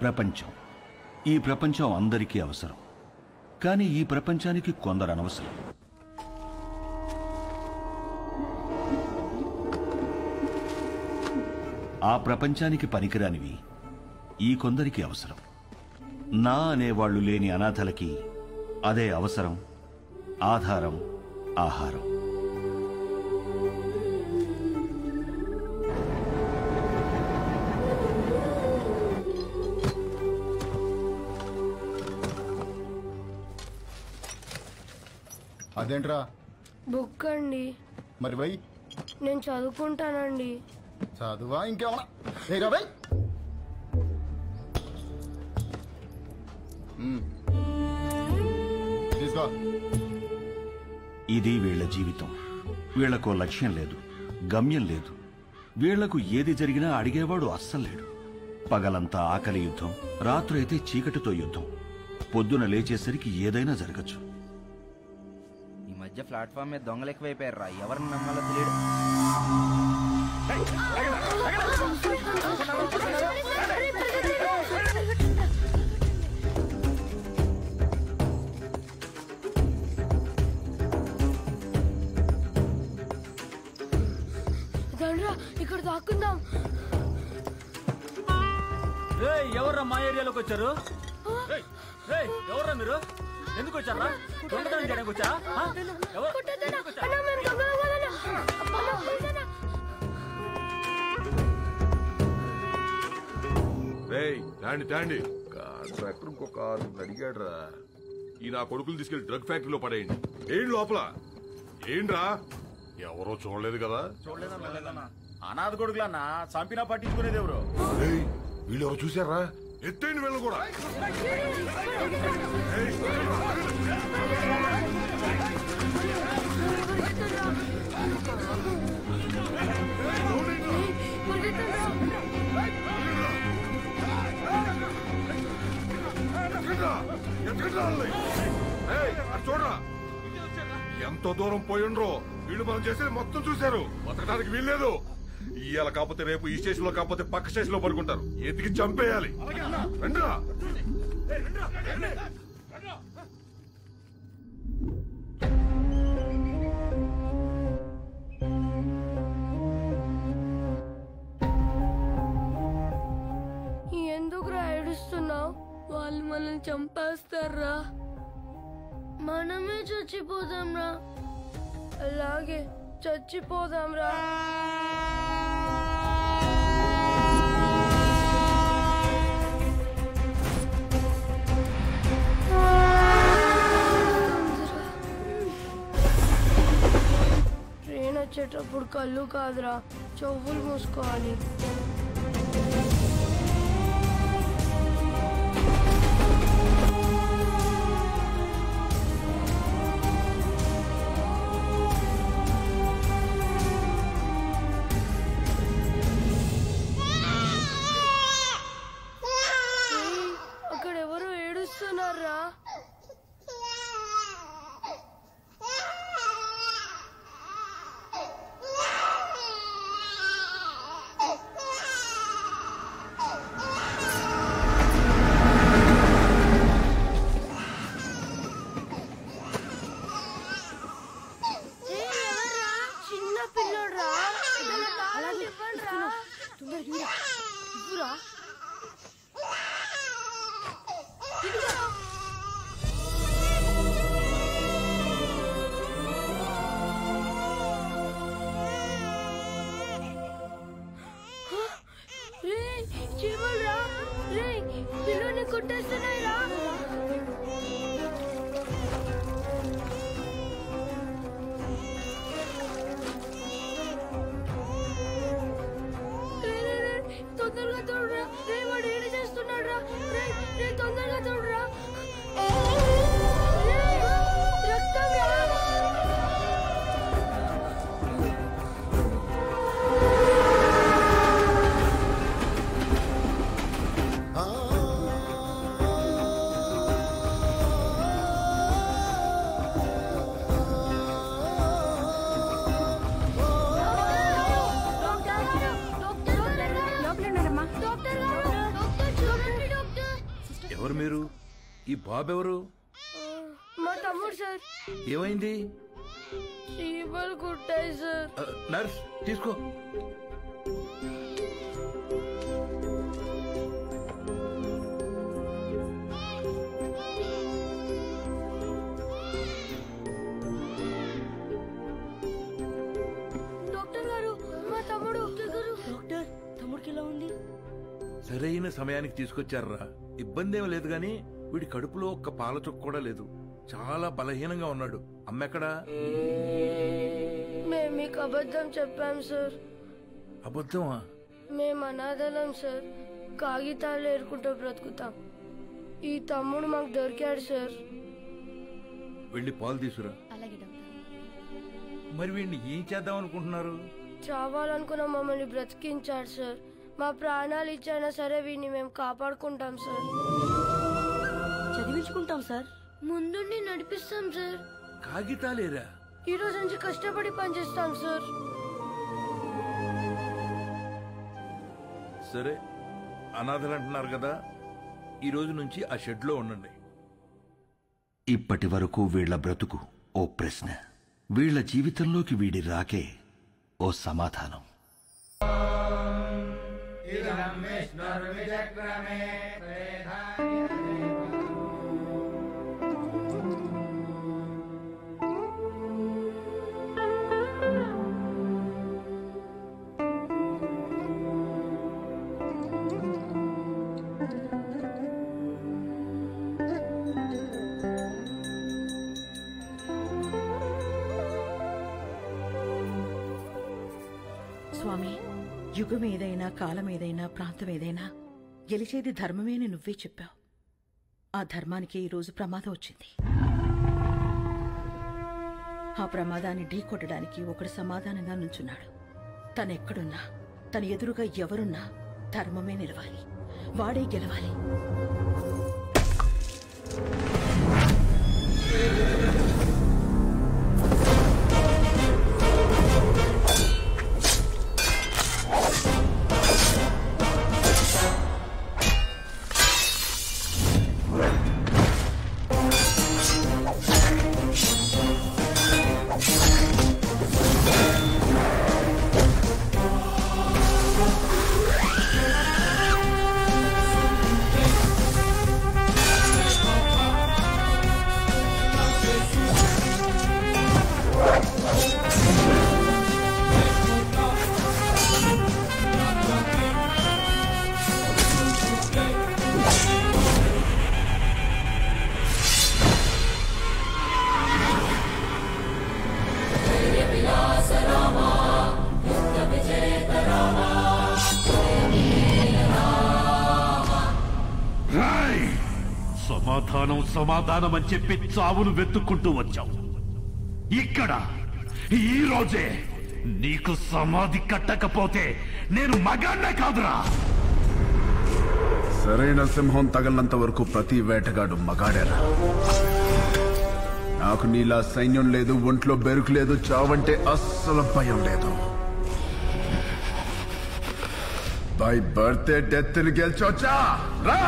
ప్రపంచం. ఈ ప్రపంచం అందరికీ అవసరం. కానీ ఈ ప్రపంచానికి కొందరు అనవసరం. ఆ ప్రపంచానికి పనికిరానివి ఈ కొందరికి అవసరం. నా అనేవాళ్లు లేని అనాథలకి అదే అవసరం, ఆధారం, ఆహారం. అదేంట్రా? బుక్ అండి. మరి బై నేను చదువుకుంటానండి. చదువా ఇంకేమన్నా? బై తీసుకో. ఇది వీళ్ల జీవితం. వీళ్లకో లక్ష్యం లేదు, గమ్యం లేదు. వీళ్లకు ఏది జరిగినా అడిగేవాడు అస్సలు లేడు. పగలంతా ఆకలి యుద్ధం, రాత్రైతే చీకటితో యుద్ధం. పొద్దున లేచేసరికి ఏదైనా జరగచ్చు. ప్లాట్ఫామ్ మీద దొంగలు ఎక్కువైపోయారా, ఎవరిని నమ్మాలో తెలియదు. ఇక్కడ దాక్కుందాం. ఎవర్రా మా ఏరియాలోకి వచ్చారు? ఎవర్రా మీరు? ఎందుకు వచ్చారా? దొంగతనం చేయడానికి వచ్చా? తాండి కాంట్రాక్టర్ ఇంకొక అడిగాడు రా. ఈ నా కొడుకులు తీసుకెళ్లి డ్రగ్ ఫ్యాక్టరీలో పడేయండి. ఏంటి లోపల? ఏంట్రా? ఎవరో చూడలేదు కదా? అనాథ కొడుకులన్నా చంపినా పట్టించుకునేది ఎవరు? వీళ్ళు ఎవరు చూసారా? ఎత్తైన వీళ్ళు కూడా. చూడరా ఎంతో దూరం పోయిండ్రో. వీళ్ళు మనం చేసేది మొత్తం చూశారు. బతకడానికి వీల్లేదు. ఇవాళ కాకపోతే రేపు ఈ స్టేషన్ లో కాకపోతే పక్క స్టేషన్ లో పడుకుంటారు. ఎతికి చంపేయాలి. రండ్రా. ఎందుకురా ఏడుస్తున్నావు? వాళ్ళు మనల్ని చంపేస్తారా? మనమే చచ్చిపోదాంరా. అలాగే చచ్చిపోదాంరా. ట్రైన్ వచ్చేటప్పుడు కళ్ళు కాదురా, చెవులు మూసుకోవాలి. ఎవరు మీరు? ఈ బాబు ఎవరు? మా తమ్ముడు సార్. ఏమైంది? చీమలు కుట్టాయి సార్. నర్స్ తీసుకో. డాక్టర్ గారు, మా తమ్ముడు. డాక్టర్, తమ్ముడికి ఎలా ఉంది? సరైన సమయానికి తీసుకొచ్చారా? ఇబ్బంది ఏమీ లేదు గాని వీడి కడుపులో ఒక్క పాల చుక్క కూడా లేదు. చాలా బలహీనంగా ఉన్నాడు. అమ్మెక్కడా? మేము మీకు అబద్ధం చెప్పాం సార్. అబద్ధమా? మేము అనాథలం సార్. కాగితాలు ఏరుకుంటూ బ్రతుకుతాం. ఈ తమ్ముడు మాకు దొరికాడు సార్. వెళ్ళి పాలు తీసురా. మరి వీడిని ఏం చేద్దాం అనుకుంటున్నారు? చావాలనుకున్న మమ్మల్ని బ్రతికించాడు సార్. మా ప్రాణాలు ఇచ్చైనా సరే వీడిని మేము కాపాడుకుంటాం సార్. చదివించుకుంటాం సార్. ముందుండి నడిపిస్తాం సార్. కాగితాలేరా? ఈ రోజు నుంచి కష్టపడి పనిచేస్తాం సార్. సరే, అనాథలు అంటున్నారు కదా, ఈ రోజు నుంచి ఆ షెడ్ లో ఉండండి. ఇప్పటి వరకు వీళ్ల బ్రతుకు ఓ ప్రశ్న, వీళ్ల జీవితంలోకి వీడి రాకే ఓ సమాధానం. స్వామి, యుగం ఏదైనా, కాలం ఏదైనా, ప్రాంతం ఏదైనా గెలిచేది ధర్మమేని నువ్వే చెప్పావు. ఆ ధర్మానికి ఈరోజు ప్రమాదం వచ్చింది. ఆ ప్రమాదాన్ని ఢీకొట్టడానికి ఒకడు సమాధానంగా నుంచున్నాడు. తనెక్కడున్నా, తన ఎదురుగా ఎవరున్నా ధర్మమే నిలవాలి, వాడే గెలవాలి. సమాధానం అని చెప్పి చావును వెతుక్కుంటూ వచ్చావు. ఇక్కడ ఈ రోజే నీకు సమాధి కట్టకపోతే నేను మగాన్నే కాదురా. సరైన సింహం తగలనంత వరకు ప్రతి వేటగాడు మగాడేరా. నాకు నీలా సైన్యం లేదు, ఒంట్లో బెరుకు లేదు, చావంటే అస్సలు భయం లేదు. బై బర్త్డే డెత్ ని గెలిచొచ్చా రా.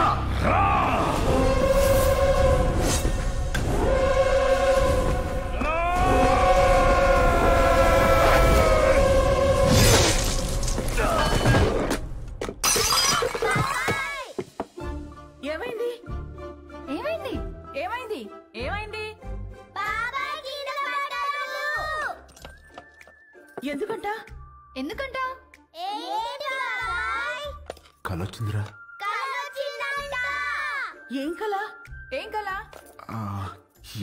ఏమైంది? ఏమైంది? ఏమైంది? ఏమైంది? ఎందుకంట? ఎందుకంట? కలొచ్చిందిరా. ఏం కల? ఏం కల?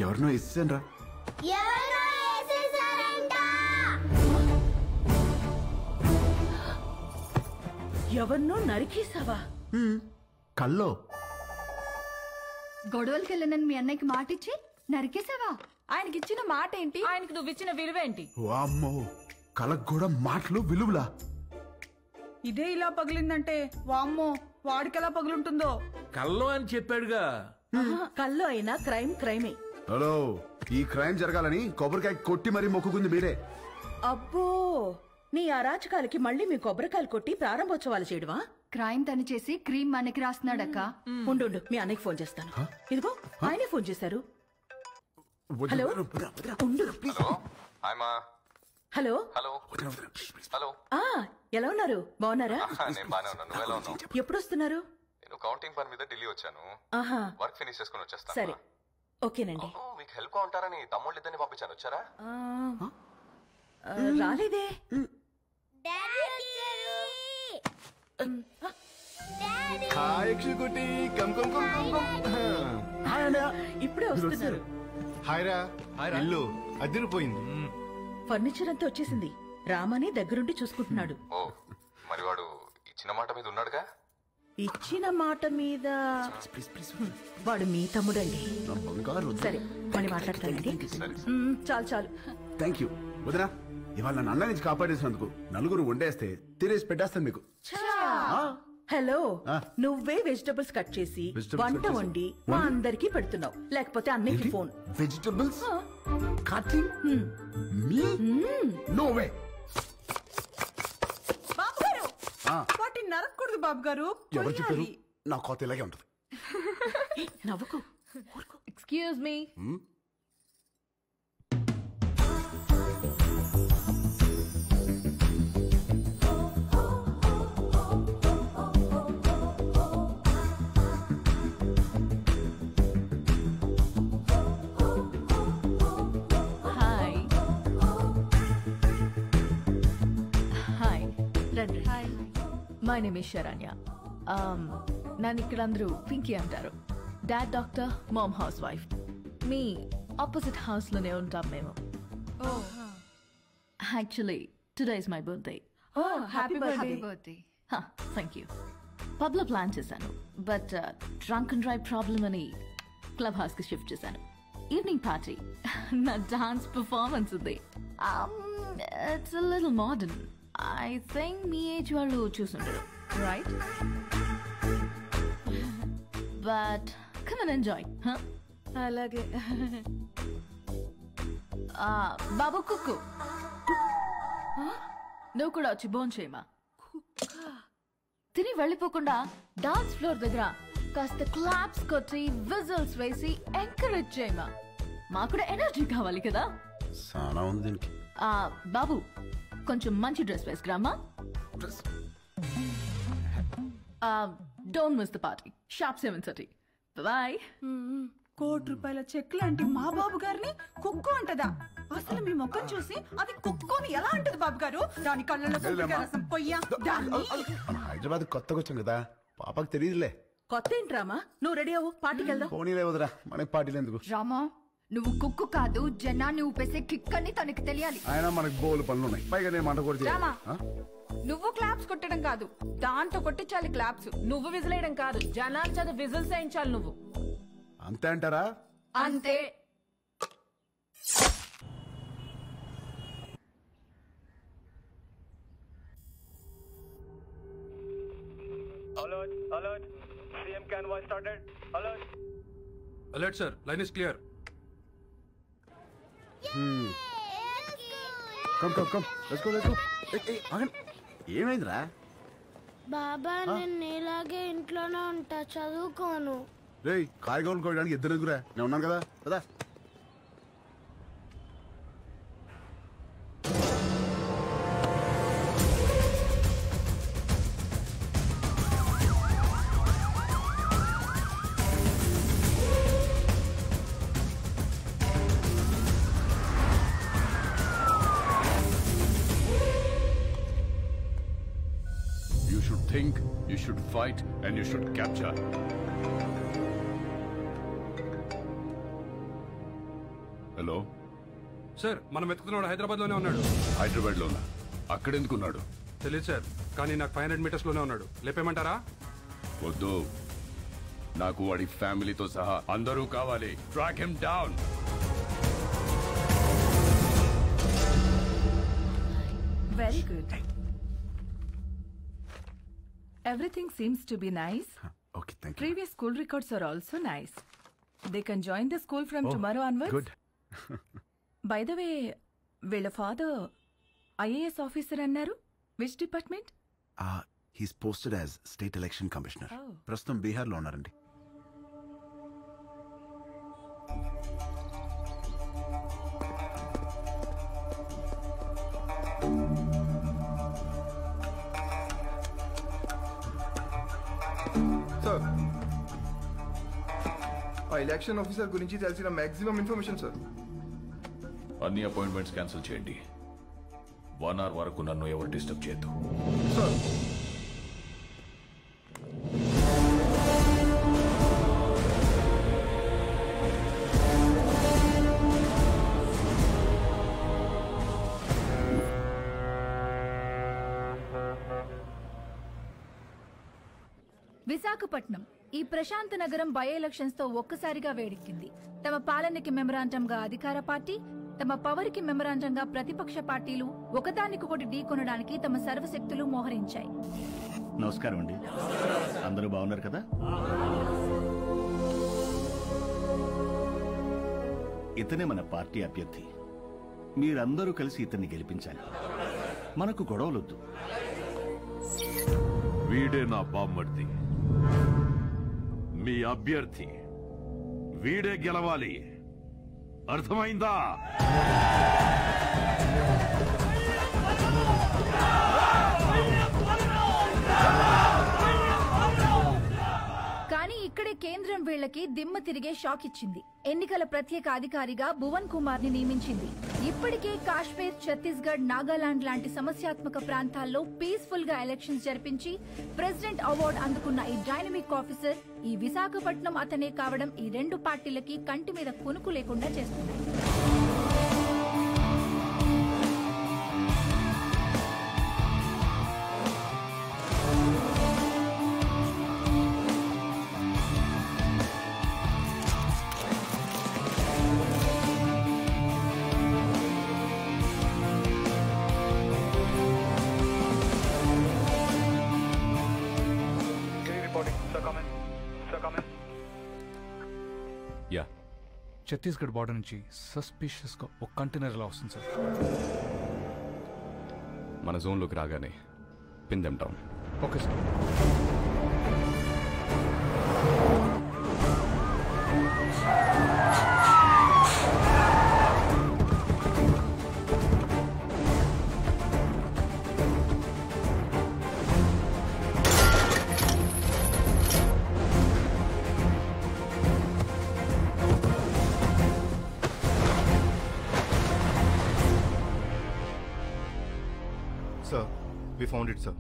ఎవరినో ఇస్తానరా. ఎవరినో నరికేసావా? కల్లో గొడవలకి వెళ్ళనని మీ అన్నయ్యకి మాటిచ్చి నరికేసావా? ఆయనకి ఇచ్చిన మాట ఏంటి? ఆయనకి నువ్వు ఇచ్చిన విలువేంటి? వామ్మో, కలకు కూడా మాటలు విలువలా? ఇదే ఇలా పగిలిందంటే వామ్మో, వాడికెలా పగులుంటుందో. కల్లో అని చెప్పాడుగా. కల్లో అయినా క్రైమ్ క్రైమే. హలో, ఈ క్రైమ్ జరగాలని కొబ్బరికాయ కొట్టి మరీ మొక్కుకుంది మీరే. అబ్బో, నీ అరాచకాలకి మళ్ళీ మీ కొబ్బరికాయలు కొట్టి ప్రారంభోత్సవాలు చేయడమా? క్రైమ్ తను చేసి క్రీమ్ మనకి రాస్తున్నాడక్క. ఉండు మీ అన్నయ్యకి ఫోన్ చేస్తాను. ఇదిగో ఆయనే ఫోన్ చేశారు. హలో ఉండు. హలో హలో ఎలా ఉన్నారు? బాగున్నారా? నేను బానే ఉన్నాను. నువ్వు ఎలా ఉన్నావు? ఎప్పుడు వస్తున్నారు? నేను కౌంటింగ్ పని మీద ఢిల్లీ వచ్చాను. ఆహా వర్క్ ఫినిష్ చేసుకుని వచ్చేస్తాను. సరే ఓకేనండి. మీకు హెల్ప్ గా ఉంటారని తమ్ముళ్ళు ఇద్దరిని పంపించాను. వచ్చారా? రాలేదే. ఇప్పుడే వస్తున్నారు. హాయ్రా. ఇల్లు అదిరిపోయింది. ఫర్నిచర్ అంతా వచ్చేసింది. రామని దగ్గరుండి చూసుకుంటున్నాడు. ఓ మరి వాడు ఇచ్చిన మాట మీద ఉన్నాడుగా? ఇచ్చిన మాట మీద వాడు మీ తమ్ముడండి. సరే మళ్ళీ మాట్లాడతానండి. చాలు చాలు. థ్యాంక్ యూ వదినా. ఇవాళ నన్ను అన్న నుంచి కాపాడేసినందుకు నలుగురు వండేస్తే తినేసి పెట్టేస్తాను మీకు. హలో నువ్వే వెజిటబుల్స్ కట్ చేసి వంట వండి మా అందరికి పెడుతున్నావు. లేకపోతే అన్నికి ఫోన్. వెజిటబుల్స్ కటింగ్ మీ నో వే. బాబు గారు వాటిని నరకూడదు బాబు గారు. ఎవరు చెప్పారు? నా కోత ఇలాగే ఉంటుంది. నవ్వుకో. Excuse me. My name is Saranya. నన్ను ఇక్కడ అందరూ పింకీ అంటారు. Dad doctor, mom house. మీ ఆపోజిట్ హౌస్లోనే ఉంటాం మేము. Actually today is my birthday. Happy birthday. Thank you. పబ్లో ప్లాన్ చేశాను but drunk and drive problem అని క్లబ్ హౌస్కి షిఫ్ట్ చేశాను. ఈవినింగ్ పార్టీ నా డాన్స్ పర్ఫార్మెన్స్ ఉంది. It's a little modern. I think మీ ఏజ్ వాళ్ళు చూసుంటారు, right? But come and enjoy, huh? అలాగే. బాబు కుక్కు నువ్వు కూడా వచ్చి బోన్ చేయమా. తిని వెళ్ళిపోకుండా డాన్స్ ఫ్లోర్ దగ్గర కాస్త క్లాప్స్ కొట్టి విజిల్స్ వేసి ఎంకరేజ్ చేయమా. మాకు కూడా ఎనర్జీ కావాలి కదా. బాబు కొంచెం మంచి డ్రెస్ వేసుకురామా. Don't miss the party. Sharp 7:30. Bye. ₹1,00,00,000 cheque లాంటి మా బాబు గారిని కుక్కు అంటదా? అసలు మీ ముఖం చూసి అది కుక్కుని ఎలా అంటది బాబు గారు? దాని కళ్ళలో రసం పొయ్యా. హైదరాబాద్ కొత్తగా వచ్చాం కదా, పాపకు తెలియదులే. కొత్త ఏంట్రామా? నువ్వు రెడీ అవ్వు, పార్టీకి వెళ్దాం. పోనీలే వదరా, మనకి పార్టీలు ఎందుకు? రామా నువ్వు కుక్కు కాదు, జనాన్ని ఊపేసే కిక్ అని తనకి తెలియాలి. ఆయన మనకు బోలు పనులు ఉన్నాయి, పైగా నేను మంట కూడా రామా నువ్వు క్లాప్స్ కొట్టడం కాదు, దాంతో కొట్టించాలి క్లాప్స్. నువ్వు విజిలేయడం కాదు, జనాలు చదువు విజిల్స్ వేయించాలి నువ్వు. అంతే అంటారా? అంతే. Alert, alert. CM convoy started. Alert. Alert, sir. Line is clear. Come. Let's go. Hey, ఏమైందిరా? బాబా నేను ఇలాగే ఇంట్లోనే ఉంటా, చదువుకోను. రేయ్ కాయగూరలు కోయడానికి ఇద్దరు ఎదుగురా, నేను ఉన్నాను కదా కదా. Think, you should fight, and you should capture. Hello sir, మనం వెతుకుతున్నాడు హైదరాబాద్ లోనే ఉన్నాడు. హైదరాబాద్ లోనా? అక్కడెందుకున్నాడు? తెలియదు సార్, కానీ నాకు 500 మీటర్స్ లోనే ఉన్నాడు. లేపేమంటారా? వద్దు, నాకు వాడి ఫ్యామిలీతో సహా అందరూ కావాలి. Track him down. Very good. Everything seems to be nice. Okay, thank you. Previous school records are also nice. They can join the school from tomorrow onwards. Good. By the way, వీళ్ళ father IAS officer అన్నారు. Which department? He's posted as state election commissioner. ప్రస్తుతం బీహార్లో ఉన్నారండి. Sir, ఆ election officer గురించి తెలిసిన maximum information sir. అన్ని appointments cancel చేయండి. 1 hour వరకు నన్ను ఎవరు డిస్టర్బ్ చేయొద్దు. సార్, విశాఖపట్నం ఈ ప్రశాంత నగరం బై ఎలక్షన్స్ తో ఒక్కసారిగా వేడెక్కింది. తమ పాలనకి మెమరాండంగా అధికార పార్టీ, తమ పవర్ కి మెమరాండంగా ప్రతిపక్ష పార్టీలు ఒకదానికొకటి ఢీకొనడానికి తమ సర్వశక్తులు మోహరించాయి. నమస్కారం అండి. అందరూ బాగున్నారు కదా? ఇతనే మన పార్టీ అభ్యర్థి. మీరందరూ కలిసి ఇతన్ని గెలిపించాలి. మనకు గొడవలొద్దు. వీడే నా బామ్మర్ది, మీ అభ్యర్థి. వీడే గెలవాలి. అర్థమైందా? కానీ ఇక్కడే కేంద్రం వీళ్లకి దిమ్మ తిరిగే షాక్ ఇచ్చింది. ఎన్నికల ప్రత్యేక అధికారిగా భువన్ కుమార్ ని నియమించింది. ఇప్పటికే కాశ్మీర్, ఛత్తీస్గఢ్, నాగాలాండ్ లాంటి సమస్యాత్మక ప్రాంతాల్లో పీస్ఫుల్ గా ఎలక్షన్స్ జరిపించి ప్రెసిడెంట్ అవార్డు అందుకున్న ఈ డైనమిక్ ఆఫీసర్ ఈ విశాఖపట్నం అతనే కావడం ఈ రెండు పార్టీలకి కంటి మీద కునుకు లేకుండా చేస్తున్నాయి. ఛత్తీస్గఢ్ బార్డర్ నుంచి సస్పిషియస్ గా ఒక కంటైనర్ ఎలా వస్తుంది సార్? మన జోన్లోకి రాగానే pin them down. Okay sir. Sir, we found it, sir.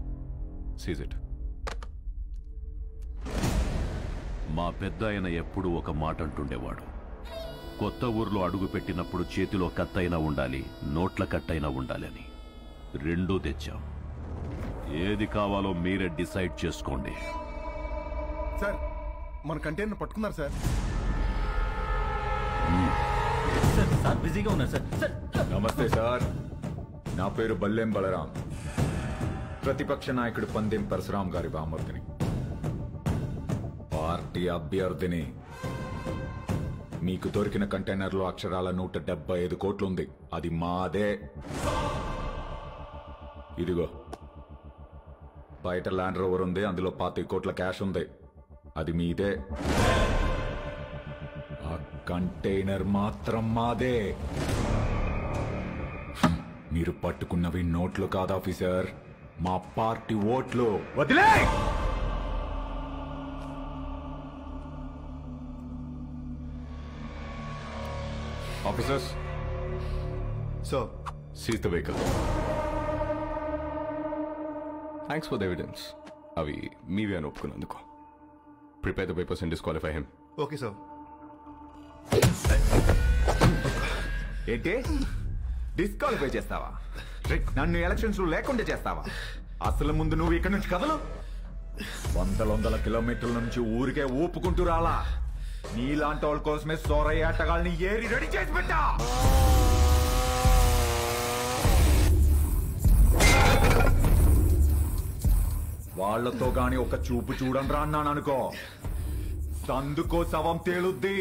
Seize it. మా పెద్ద ఆయన ఎప్పుడూ ఒక మాట అంటుండేవాడు. కొత్త ఊర్లో అడుగు పెట్టినప్పుడు చేతిలో కత్తైనా ఉండాలి, నోట్ల కట్టైనా ఉండాలి అని. రెండూ తెచ్చాం. ఏది కావాలో మీరే డిసైడ్ చేసుకోండి. సార్, మన కంటైనర్ పట్టుకున్నారు సార్. సార్ బిజీగా ఉన్నారు సార్. నమస్తే సార్, నా పేరు బల్లెం బలరాం, ప్రతిపక్ష నాయకుడు పందెం పరశురాం గారి బామర్దిని, పార్టీ అభ్యర్థిని. మీకు దొరికిన కంటైనర్లో అక్షరాల 175 కోట్లు ఉంది. అది మాదే. ఇదిగో బయట ల్యాండ్ రోవర్ ఉంది, అందులో 25 కోట్ల క్యాష్ ఉంది. అది మీదే. ఆ కంటైనర్ మాత్రం మాదే. మీరు పట్టుకున్నవి నోట్లు కాదు ఆఫీసర్, మా పార్టీ ఓట్లు. వదిలే! Officers, sir, seize the vehicle. Thanks for the evidence. అవి మీవే అని ఒప్పుకున్నందుకు. Prepare the papers and disqualify him. Okay sir. ఏంటి డిస్క్వాలిఫై చేస్తావా? నన్ను ఎలక్షన్స్ లో లేకుండా చేస్తావా? అసలు ముందు నువ్వు ఇక్కడ నుంచి కదలు. వందల కిలోమీటర్ల నుంచి ఊరికే ఊపుకుంటూ రాలా. నీలాంటి వాళ్ళ కోసమే సోరయ్య ఆటగాళ్ళని ఏరి రెడీ చేసి పెట్టా. వాళ్లతో గాని ఒక చూపు చూడండి రా అన్నాను అనుకో, సందుకో శవం తేలుద్ది,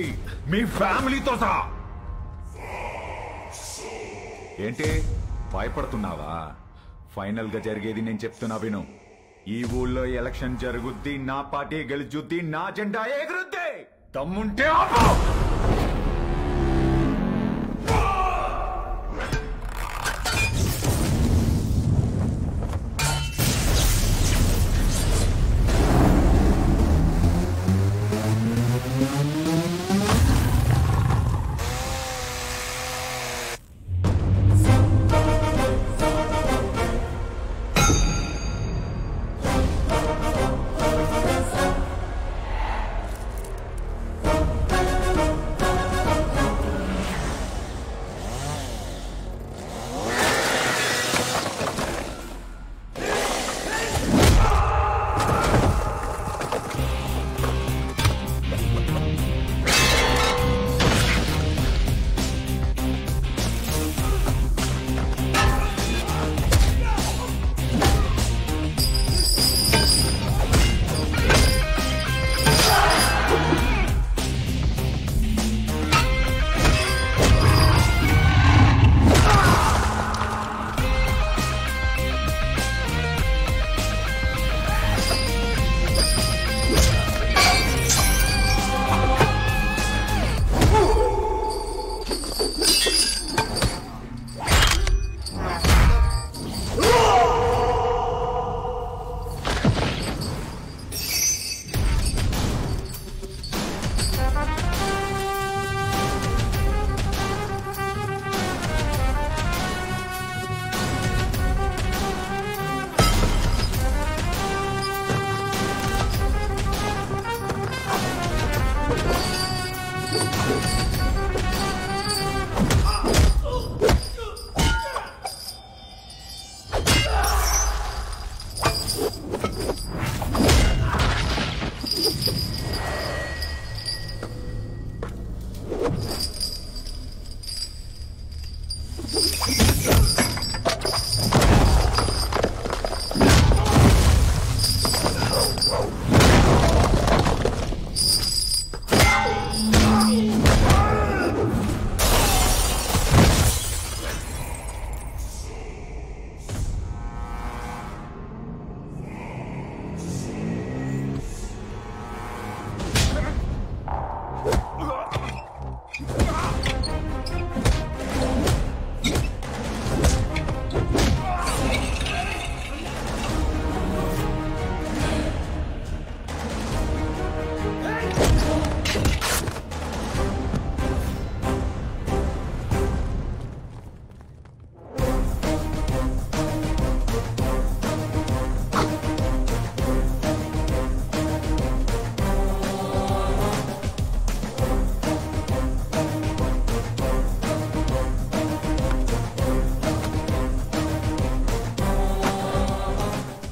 మీ ఫ్యామిలీతో సహా. ఏంటి భయపడుతున్నావా? ఫైనల్ గా జరిగేది నేను చెప్తున్నా విను. ఈ ఊళ్ళో ఎలక్షన్ జరుగుద్ది, నా పార్టీ గెలుచుద్ది, నా జెండా ఎగురుద్ది. దమ్ముంటే ఆపు.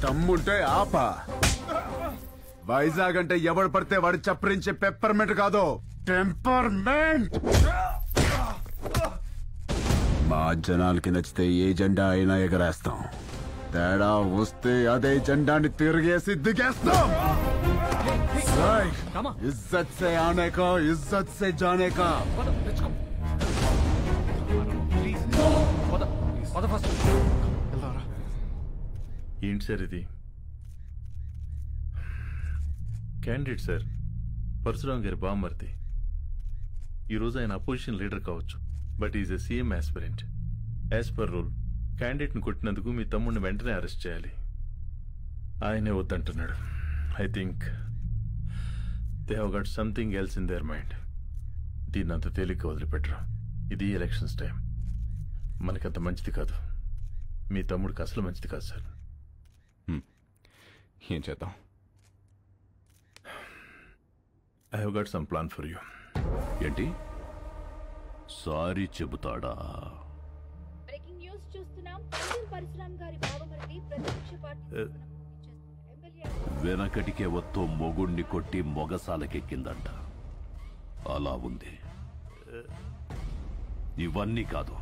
దమ్ముంటే ఆపా. వైజాగ్ అంటే ఎవడు పడితే వాడు చప్పరించే పెప్పర్మెంట్ కాదు, టెంపర్మెంట్. మా జనాలకి నచ్చితే ఏ జెండా అయినా ఎగరేస్తాం, తేడా వస్తే అదే జెండాని తిరిగేసి దిగేస్తాం. ఇజ్జత్ సే ఆనే కా, ఇజ్జత్ సే జానే కా. ఏంటి సార్ ఇది? క్యాండిడేట్ సార్, పరశురాం గారి బామ్మర్ది. ఈరోజు ఆయన అపోజిషన్ లీడర్ కావచ్చు, but is a CM aspirant. As per rule క్యాండిడేట్ని కొట్టినందుకు మీ తమ్ముడిని వెంటనే అరెస్ట్ చేయాలి. ఆయనే వద్దంటున్నాడు. I think they have got something else in their mind. దీన్ని అంత తేలిగ్గా వదిలిపెట్టరు. ఇది ఎలక్షన్స్ టైం, మనకంత మంచిది కాదు. మీ తమ్ముడికి అసలు మంచిది కాదు సార్. ఏం చేద్దాం? I have got some plan for you. ఏంటి? సారీ చెబుతాడా? బ్రేకింగ్ న్యూస్ చూస్తున్నాం. పరశురాం గారి బావమరిది ప్రతిపక్ష పార్టీ వెనకటికే వత్తో మొగుణ్ణి కొట్టి మొగసాలకెక్కిందంట. అలా ఉంది. ఇవన్నీ కాదు,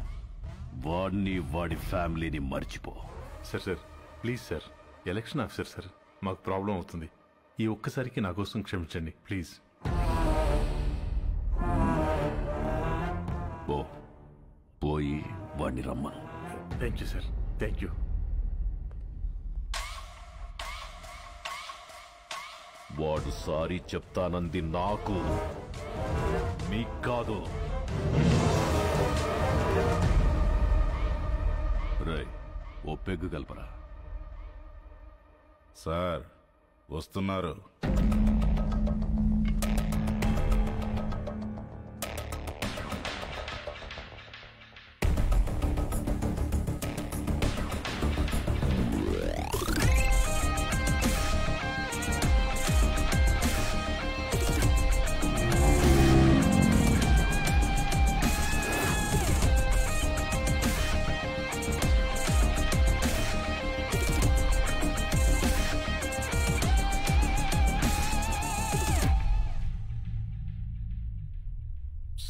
వాడిని వాడి ఫ్యామిలీని మర్చిపో. Sir sir please sir, election officer sir, మాకు ప్రాబ్లం అవుతుంది. ఈ ఒక్కసారికి నా కోసం క్షమించండి ప్లీజ్. పోయి వాడిని రమ్మను. Thank you sir, thank you. వాడు సారీ చెప్తానంది నాకు, మీకు కాదు. రేయ్, ఓ పెగ్గు కలపరా. సార్ వస్తున్నారు.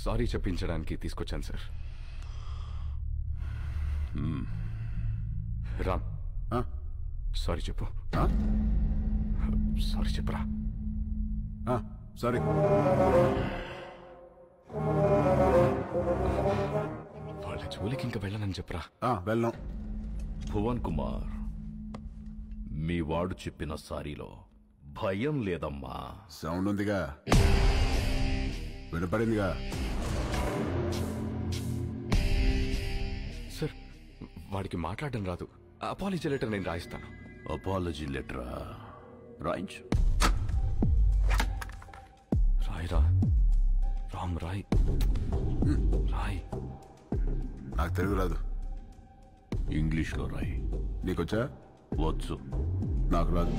సారీ చెప్పించడానికి తీసుకొచ్చాను సార్. రామ్, సారీ చెప్పు. సారీ చెప్పురా. సారీ. వాళ్ళ జోలికి ఇంకా వెళ్ళనని చెప్పరా. వెళ్ళాం. భువన్ కుమార్, మీ వాడు చెప్పిన సారీలో భయం లేదమ్మా. సౌండ్ ఉందిగా, వినపడిందిగా. సార్, వాడికి మాట్లాడడం రాదు. అపాలజీ లెటర్ నేను రాయిస్తాను. అపాలజీ లెటరా? రాయించు. రాయిరా. రామ్, రాయ్. రాయ్. నాకు తెలుగు రాదు. ఇంగ్లీష్లో రాయి. నీకొచ్చా? వచ్చు. నాకు రాదు.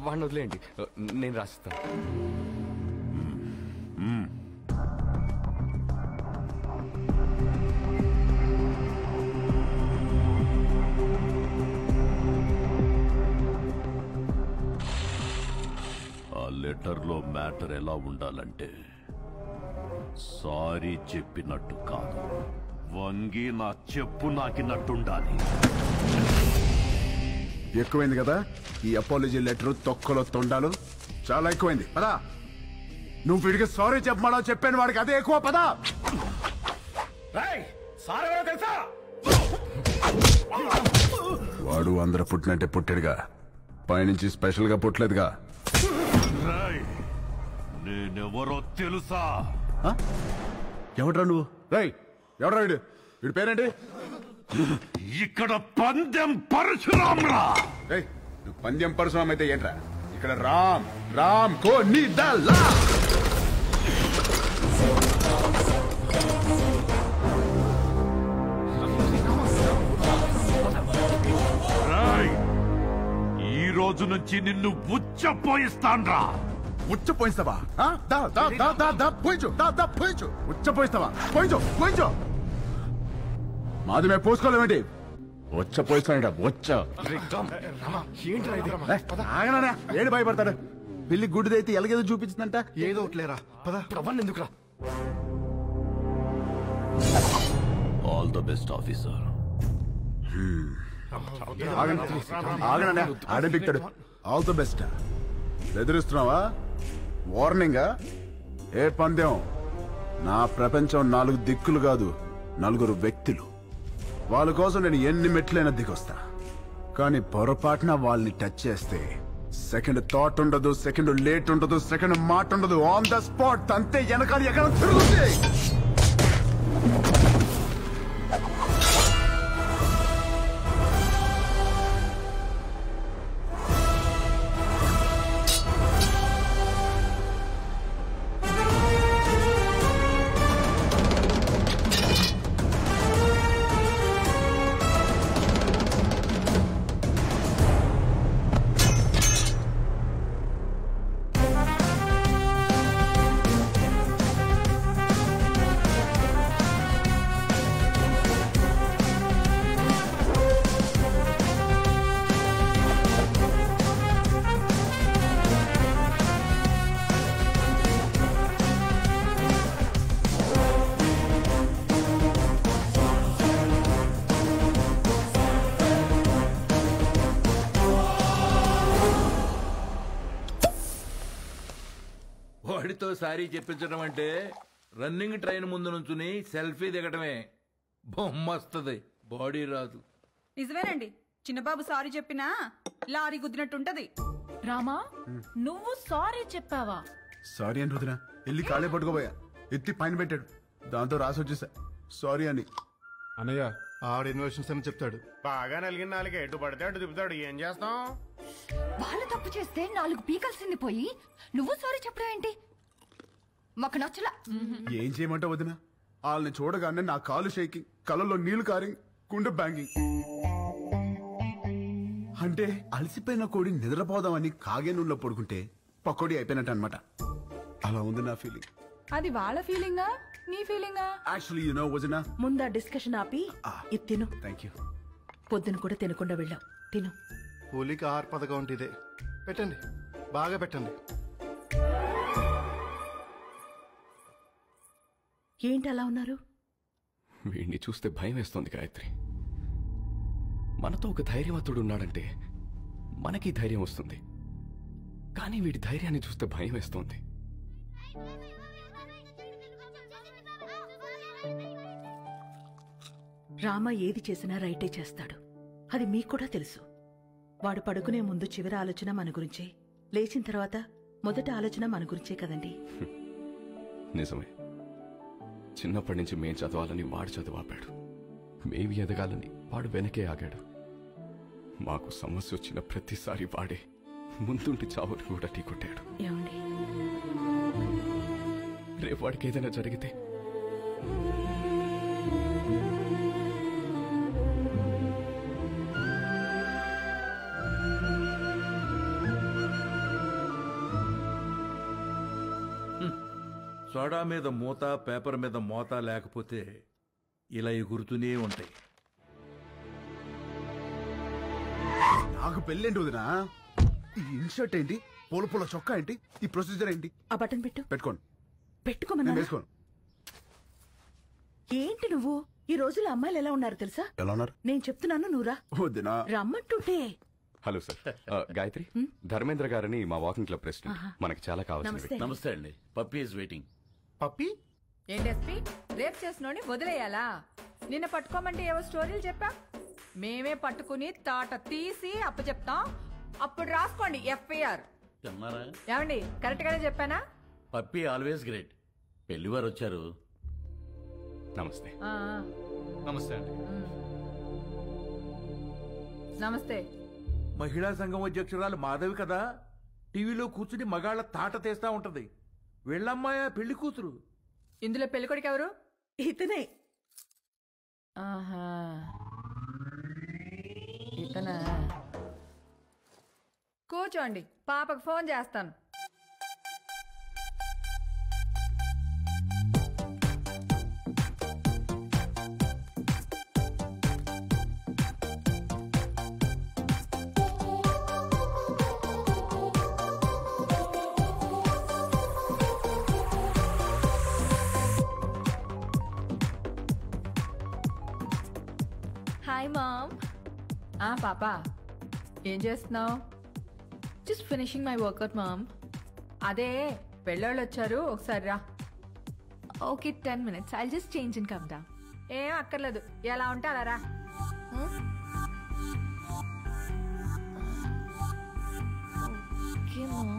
వాడిని వదిలేయండి, నేను రాసిస్తాను. ఆ లెటర్లో మ్యాటర్ ఎలా ఉండాలంటే, సారీ చెప్పినట్టు కాదు, వంగి నా చెప్పు నాకినట్టుండాలి. ఎక్కువైంది కదా ఈ అపాలజీ లెటర్, తొక్కలో తొండాలు. చాలా ఎక్కువైంది. పదా, నువ్వు వీడికి సారీ చెప్పమా చెప్పాను, వాడికి అదే ఎక్కువ. పదా. వాడు అందరూ పుట్టినట్టే పుట్టాడుగా, పైనుంచి స్పెషల్ గా పుట్టలేదుగా. నేనెవరో తెలుసా? ఎవడ్రా నువ్వు? రేయ్, ఎవడ్రా వీడు? వీడి పేరేంటి? ఇక్కడ పందెం పరశురామ్రా. నువ్వు పందెం పరశురామ్ అయితే ఏంట్రా? ఇక్కడ రామ్ రామ్ కో నీ దల్లా. ఈ రోజు నుంచి నిన్ను ఉచ్చపోయిస్తాన్రా. ఉచ్చపోయిస్తావా? ఉచ్చపోయిస్తావా? పోయించు. మాది మేము పోసుకోలేమేంటి? ఉచ్చపోయిస్తాడ. ఆగనా? ఏడు భయపడతాడు. పిల్లి గుడ్డిదైతే ఎలాగేదో చూపించిందంట. ఏదో ఒకట్లేరా. ఎందుకురా? All the best officer. ఆగనా? ఆడే పిక్తాడు. All the best. బెదిరిస్తున్నావా? వార్నింగా? ఏ పందెం? నా ప్రపంచం 4 దిక్కులు కాదు, 4 వ్యక్తులు. వాళ్ళ కోసం నేను ఎన్ని మెట్లైనా దిగొస్తా. కానీ పొరపాటున వాళ్ళని టచ్ చేస్తే సెకండ్ థాట్ ఉండదు, సెకండ్ లేట్ ఉండదు, సెకండ్ మాట ఉండదు. ఆన్ ద స్పాట్ అంతే. వెనకాల ఎక్కడ తిరుగుతుంది. వాడితో సారీ చెప్పించడం అంటే రన్నింగ్ ట్రైన్ ముందు నుంచుని సెల్ఫీ దిగటమే. బొమ్మస్తుంది, బాడీ రాదు. నిజమేనండి, చిన్నబాబు సారీ చెప్పినా లారీ గుద్దినట్టుంటది. రామా నువ్వు సారీ చెప్పావా? సారీ అని వదినా వెళ్ళి కాళ్ళే పట్టుకోబోయా, ఎత్తి పైన పెట్టాడు, దాంతో రాసి వచ్చేసా సారీ అని. అన్నయ్య ఆవిడ ఇన్వెషన్స్ అని చెప్తాడు. బాగా నలిగిన నాలుగే ఎటు పడితే అటు తిప్పుతాడు. ఏం చేస్తాం? వాళ్ళు తప్పు చేస్తే 4 పీకల్సింది పోయి నువ్వు సారీ చెప్పడం ఏంటి? మాకు నచ్చలా. ఏం చేయమంటావు వదినా? వాళ్ళని చూడగానే నా కాలు షేకింగ్, కళ్ళల్లో నీళ్లు కారింగ్, గుండె బ్యాంగింగ్. అంటే అలసిపోయిన కోడి నిద్రపోదామని కాగే నూనెలో పడుకుంటే పకోడీ అయిపోయినట్టు అనమాట. అలా ఉంది నా ఫీలింగ్. అది వాళ్ళ ఫీలింగా నీ ఫీలింగా? యాక్చువల్లీ యు నో వదినా, ముందా డిస్కషన్ ఆపి ఇది తిను. Thank you. పొద్దున కూడా తినకుండా వెళ్ళావు, తిను. హోలీకి ఆహార పథకం అంటే ఇదే. పెట్టండి, బాగా పెట్టండి. ఏంటి అలా ఉన్నారు? వీడిని చూస్తే భయం వేస్తోంది గాయత్రి. మనతో ఒక ధైర్యవంతుడు ఉన్నాడంటే మనకి ధైర్యం వస్తుంది, కానీ వీడి ధైర్యాన్ని చూస్తే భయం వేస్తోంది. రామ ఏది చేసినా రైటే చేస్తాడు, అది మీకు కూడా తెలుసు. వాడు పడుకునే ముందు చివరి ఆలోచన మన గురించే, లేచిన తర్వాత మొదటి ఆలోచన మన గురించే కదండి. నిజమే. చిన్నప్పటి నుంచి మేం చదవాలని వాడు చదువాపాడు, మేము ఎదగాలని వాడు వెనకే ఆగాడు. మాకు సమస్య వచ్చిన ప్రతిసారి వాడే ముందుండి చావుని కూడా ఢీకొట్టాడు. ఏమండి, రేపు వాడికి ఏదైనా జరిగితే సోడా మీద మూత, పేపర్ మీద మోత లేకపోతే ఇలా ఎగురుతూనే ఉంటాయి. నాకు పెళ్ళేంటి వదినా? ఈ ఇన్షర్ట్ ఏంటి, పూల పూల చొక్కా ఏంటి, ఈ ప్రొసీజర్ ఏంటి? ఆ బటన్ పెట్టు. పెట్టుకోండి. పెట్టుకోమన్నా? నేను వేసుకోను. ఏంటి నువ్వు? ఈ రోజుల్లో అమ్మాయిలు ఎలా ఉన్నారు తెలుసా? ఎలా ఉన్నారు? నేను చెప్తున్నాను, నువ్వురా. వదినా రమ్మంటుంటే. హలో సార్, గాయత్రి, ధర్మేంద్ర గారని మా వాకింగ్ క్లబ్ ప్రెసిడెంట్. మనకి చాలా కావాల్సింది. నమస్తే అండి. Puppy is waiting. పప్పీ ఏంటి ఎస్పీ, రేప్ చేసినోని వదిలేయాలా? నిన్న పట్టుకోమంటే ఏవో స్టోరీలు చెప్పా, మేమే పట్టుకుని తాట తీసి అప్పచెప్తాం. అప్పుడు రాసుకోండి ఎఫ్ఐఆర్. ఏమండి, కరెక్ట్ గానే చెప్పానా? Puppy always great. పెళ్లివారు వచ్చారు. నమస్తే. నమస్తే అండి. నమస్తే. మహిళా సంఘం అధ్యక్షురాలు మాధవి కదా, టీవీలో కూర్చుని మగాళ్ళ తాట తీస్తా ఉంటది. వెళ్ళమ్మాయా పెళ్లి కూతురు. ఇందులో పెళ్ళికొడుకు ఎవరు? ఇతనే. ఆహా, ఇతనా? కూర్చోండి, పాపకు ఫోన్ చేస్తాను. Hi mom. పాపా, ఏం చేస్తున్నావు? Just finishing my workout mom. అదే పెళ్ళోళ్ళు వచ్చారు, ఒకసారి రా. Okay, 10 minutes. I'll just change and come down. ఏం అక్కర్లేదు, ఎలా ఉంటే అలా రా. Okay, mom.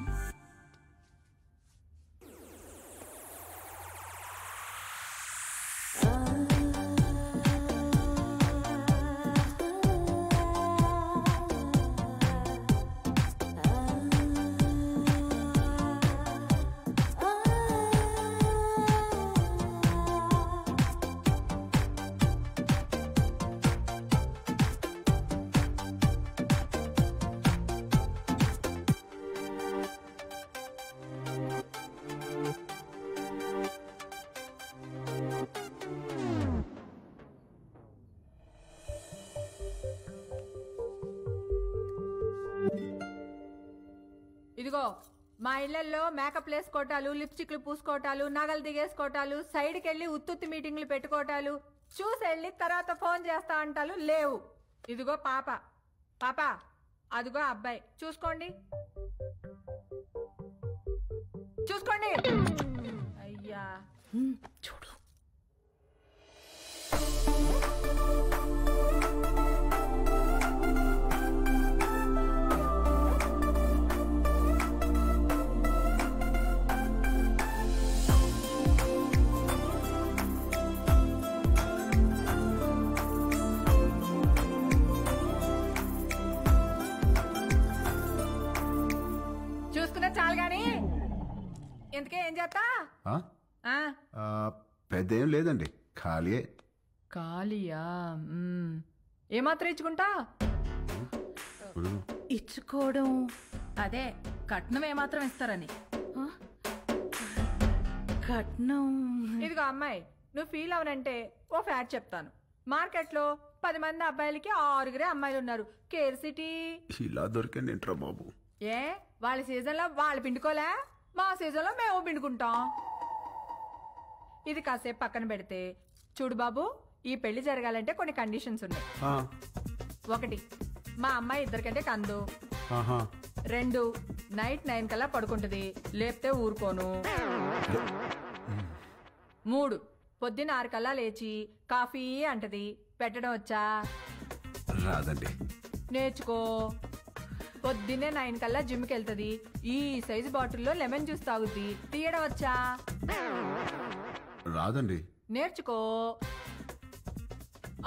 ఇదిగో, మా ఇళ్లలో మేకప్ వేసుకోవటాలు, లిప్స్టిక్లు పూసుకోవటాలు, నగలు దిగేసుకోవటాలు, సైడ్కి వెళ్ళి ఉత్తుత్తి మీటింగ్లు పెట్టుకోవటాలు, చూసి వెళ్ళి తర్వాత ఫోన్ చేస్తా అంటాలు లేవు. ఇదిగో పాప, పాప అదిగో అబ్బాయి, చూసుకోండి చూసుకోండి. అయ్యా చూడు. ఇంతకే ఏం చేస్తా పెద్ద ఏం లేదండి, ఖాళీయే. ఖాళీయా? ఏమాత్రం ఇచ్చుకుంటా? ఇచ్చుకోవడం అదే కట్నం ఏమాత్రం ఇస్తారని. కట్నం ఇదిగో అమ్మాయి, నువ్వు ఫీల్ అవనంటే ఓ ఫ్యాక్ట్ చెప్తాను. మార్కెట్లో 10 మంది అబ్బాయిలకి 6 అమ్మాయిలు ఉన్నారు. Care city. ఇలా దొరికింది ఏంట్రా బాబు? ఏ వాళ్ళ సీజన్లో వాళ్ళు పిండుకోలే, మా సీజన్లో మేము పిండుకుంటాం. ఇది కాసేపు పక్కన పెడితే చూడు బాబు, ఈ పెళ్లి జరగాలంటే కొన్ని కండిషన్స్ ఉన్నాయి. 1, మా అమ్మాయి 2 కంటే కందు. 2, నైట్ 9 కల్లా పడుకుంటది, లేపితే ఊరుకోను. 3, పొద్దున్న 6 కల్లా లేచి కాఫీ అంటది. పెట్టడం వచ్చా? రాదండి. నేర్చుకో. పొద్దున్నే 9 కల్లా జిమ్కి వెళ్తుంది. ఈ సైజు బాటిల్లో లెమన్ జ్యూస్ తాగుద్ది. తీయడం వచ్చా? రాదండి. నేర్చుకో.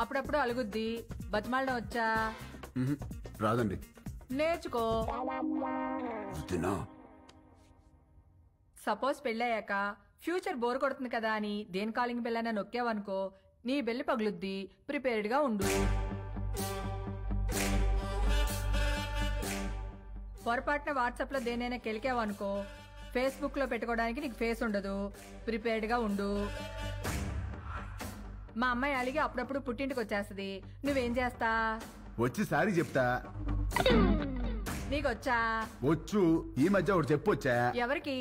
అప్పుడప్పుడు అలుగుద్ది. బతిమాలడం వచ్చా? రాదండి. నేర్చుకో. సపోజ్ పెళ్ళయ్యాక ఫ్యూచర్ బోర్ కొడుతుంది కదా అని దేని కాలింగ్ బెల్ అయినా నొక్కావనుకో, నీ బెల్లి పగులుద్ది. ప్రిపేర్డ్ గా ఉండు. పొరపాటున వాట్సాప్ లో దేనైనా కెలికావనుకో, ఫేస్బుక్ లో పెట్టుకోవడానికి నీకు ఫేస్ ఉండదు. ప్రిపేర్డ్ గా ఉండు. మా అమ్మాయి అలిగి అప్పుడప్పుడు పుట్టింటికి వచ్చేస్తుంది. నువ్వేం చేస్తా? వచ్చి సారీ చెప్తా. నీకొచ్చా? వచ్చు. ఈ మధ్య ఒకటి చెప్పొచ్చా? ఎవరికి?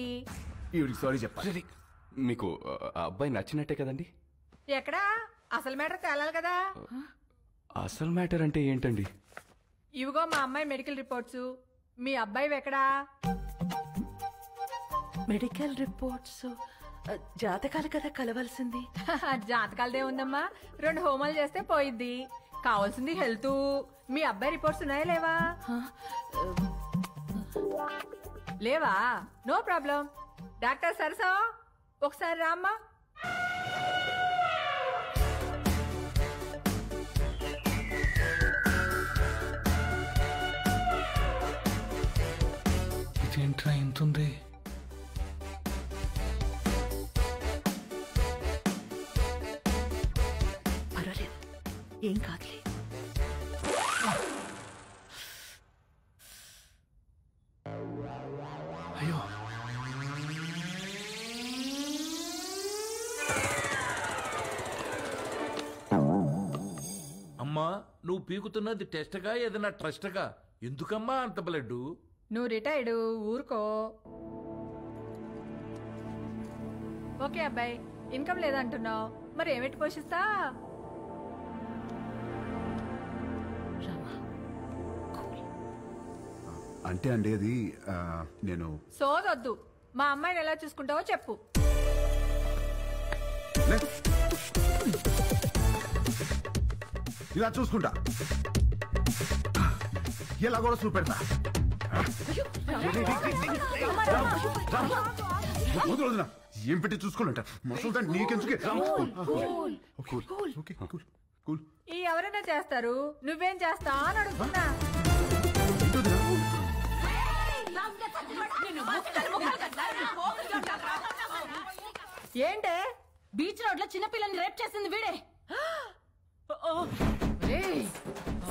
ఈవిడికి సారీ చెప్పాలి. మీకు ఆ అబ్బాయి నచ్చినట్టే కదండి? ఎక్కడా? అసలు మ్యాటర్ తేలాలి కదా. అసలు మ్యాటర్ అంటే ఏంటండి? ఇవిగో మా అమ్మాయి మెడికల్ రిపోర్ట్స్. మీ అబ్బాయి ఎక్కడా? మెడికల్ రిపోర్ట్స్ జాతకాలు కదా కలవాల్సింది. జాతకాలదే ఉందమ్మా, 2 హోమాలు చేస్తే పోయిద్ది. కావాల్సింది హెల్త్. మీ అబ్బాయి రిపోర్ట్స్ ఉన్నాయా లేవా? లేవా? No problem. డాక్టర్ సరసా ఒకసారి రామ్మా. ఇదేంట్రా ఇంతుంది? పర్వాలేదు, ఏం కాదులే. అయ్యో, అమ్మా నువ్వు పీకుతున్నది టెస్ట్గా ఏదైనా ట్రస్ట్గా? ఎందుకమ్మా అంత బ్లడ్? నువ్వు రిటైర్డ్, ఊరుకో. ఓకే అబ్బాయి, ఇన్కమ్ లేదంటున్నావు, మరి ఏమిటి పోషిస్తా? అంటే అండి అది నేను సోదొద్దు. మా అమ్మాయిని ఎలా చూసుకుంటావో చెప్పు. ఇలా చూసుకుంటా, ఇలా కూడా చూపెడతా. ఏం పెట్టి చూసుకోవాలంట మసలు నీకెందుకే? ఈ ఎవరైనా చేస్తారు, నువ్వేం చేస్తా అని అడుగుతున్నా. ఏంటే? బీచ్ రోడ్ లో చిన్నపిల్లని రేప్ చేసింది వీడే.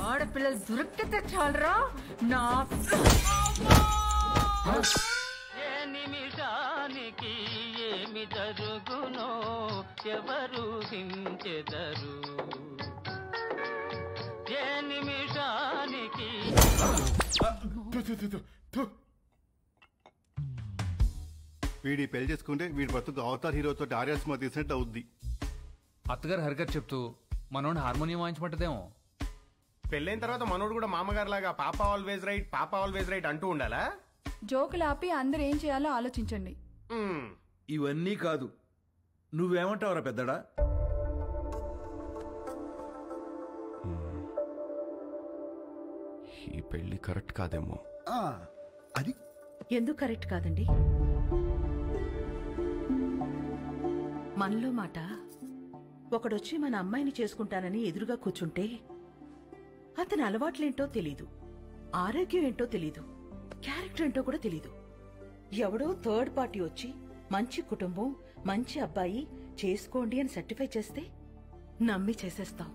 ఆడపిల్లలు దొరికితే చాలరా నా. ఏ నిమిషానికి ఏమి జరుగునో ఎవరు హించెదరు. ఏ నిమిషానికి వీడి పెళ్లి చేసుకుంటే వీడి బతుకు అవతార్ హీరోతో ఆర్యా సినిమా తీసినట్టు అవుద్ది. అత్తగారు హరికత్ చెప్తూ మనోడిని హార్మోనియం వాయించమంటదేమో. పెళ్ళైన తర్వాత మనోడు కూడా మామగారు లాగా పాప ఆల్వేజ్ రైట్, పాప ఆల్వేజ్ రైట్ అంటూ ఉండాలా? జోకులు ఆపి అందరూ ఏం చేయాలో ఆలోచించండి. ఇవన్నీ కాదు, నువ్వేమంటావురా పెద్దడా? ఈ పెళ్లి కరెక్ట్ కాదేమో. అది ఎందుకు కరెక్ట్ కాదండి? మనలో మాట ఒకడొచ్చి మన అమ్మాయిని చేసుకుంటానని ఎదురుగా కూర్చుంటే అతని అలవాట్లేంటో తెలీదు, ఆరోగ్యం ఏంటో తెలీదు, క్యారెక్టర్ ఏంటో కూడా తెలీదు. ఎవడో థర్డ్ పార్టీ వచ్చి మంచి కుటుంబం, మంచి అబ్బాయి చేసుకోండి అని సర్టిఫై చేస్తే నమ్మి చేసేస్తాం.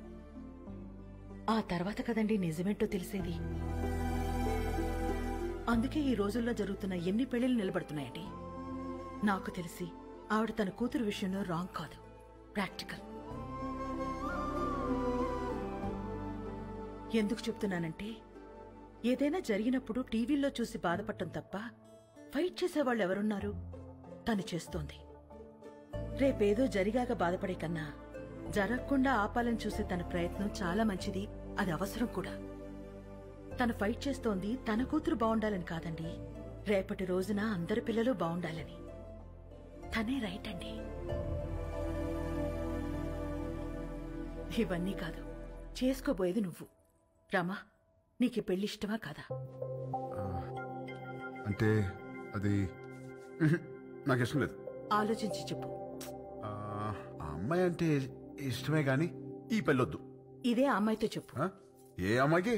ఆ తర్వాత కదండి నిజమేంటో తెలిసేది. అందుకే ఈ రోజుల్లో జరుగుతున్న ఎన్ని పెళ్లిళ్ళు నిలబడుతున్నాయండి. నాకు తెలిసి ఆవిడ తన కూతురు విషయంలో రాంగ్ కాదు, ప్రాక్టికల్. ఎందుకు చెప్తున్నానంటే ఏదైనా జరిగినప్పుడు టీవీల్లో చూసి బాధపడటం తప్ప ఫైట్ చేసేవాళ్ళు ఎవరున్నారు? తను చేస్తోంది. రేపేదో జరిగాక బాధపడే కన్నా జరగకుండా ఆపాలని చూసే తన ప్రయత్నం చాలా మంచిది, అది అవసరం కూడా. తను ఫైట్ చేస్తోంది తన కూతురు బాగుండాలని కాదండి, రేపటి రోజున అందరి పిల్లలు బాగుండాలని. తనే రైట్ అండి. ఇవన్నీ కాదు, చేసుకోబోయేది నువ్వు. రామా, నీకు పెళ్లి ఇష్టమా కాదా? అంటే అది నాకు ఇష్టం లేదు. ఆలోచించి చెప్పు. ఆ అమ్మాయి అంటే ఇష్టమే గాని ఈ పెళ్ళొద్దు. ఇదే ఆ అమ్మాయితో చెప్పు. ఏ అమ్మాయికి?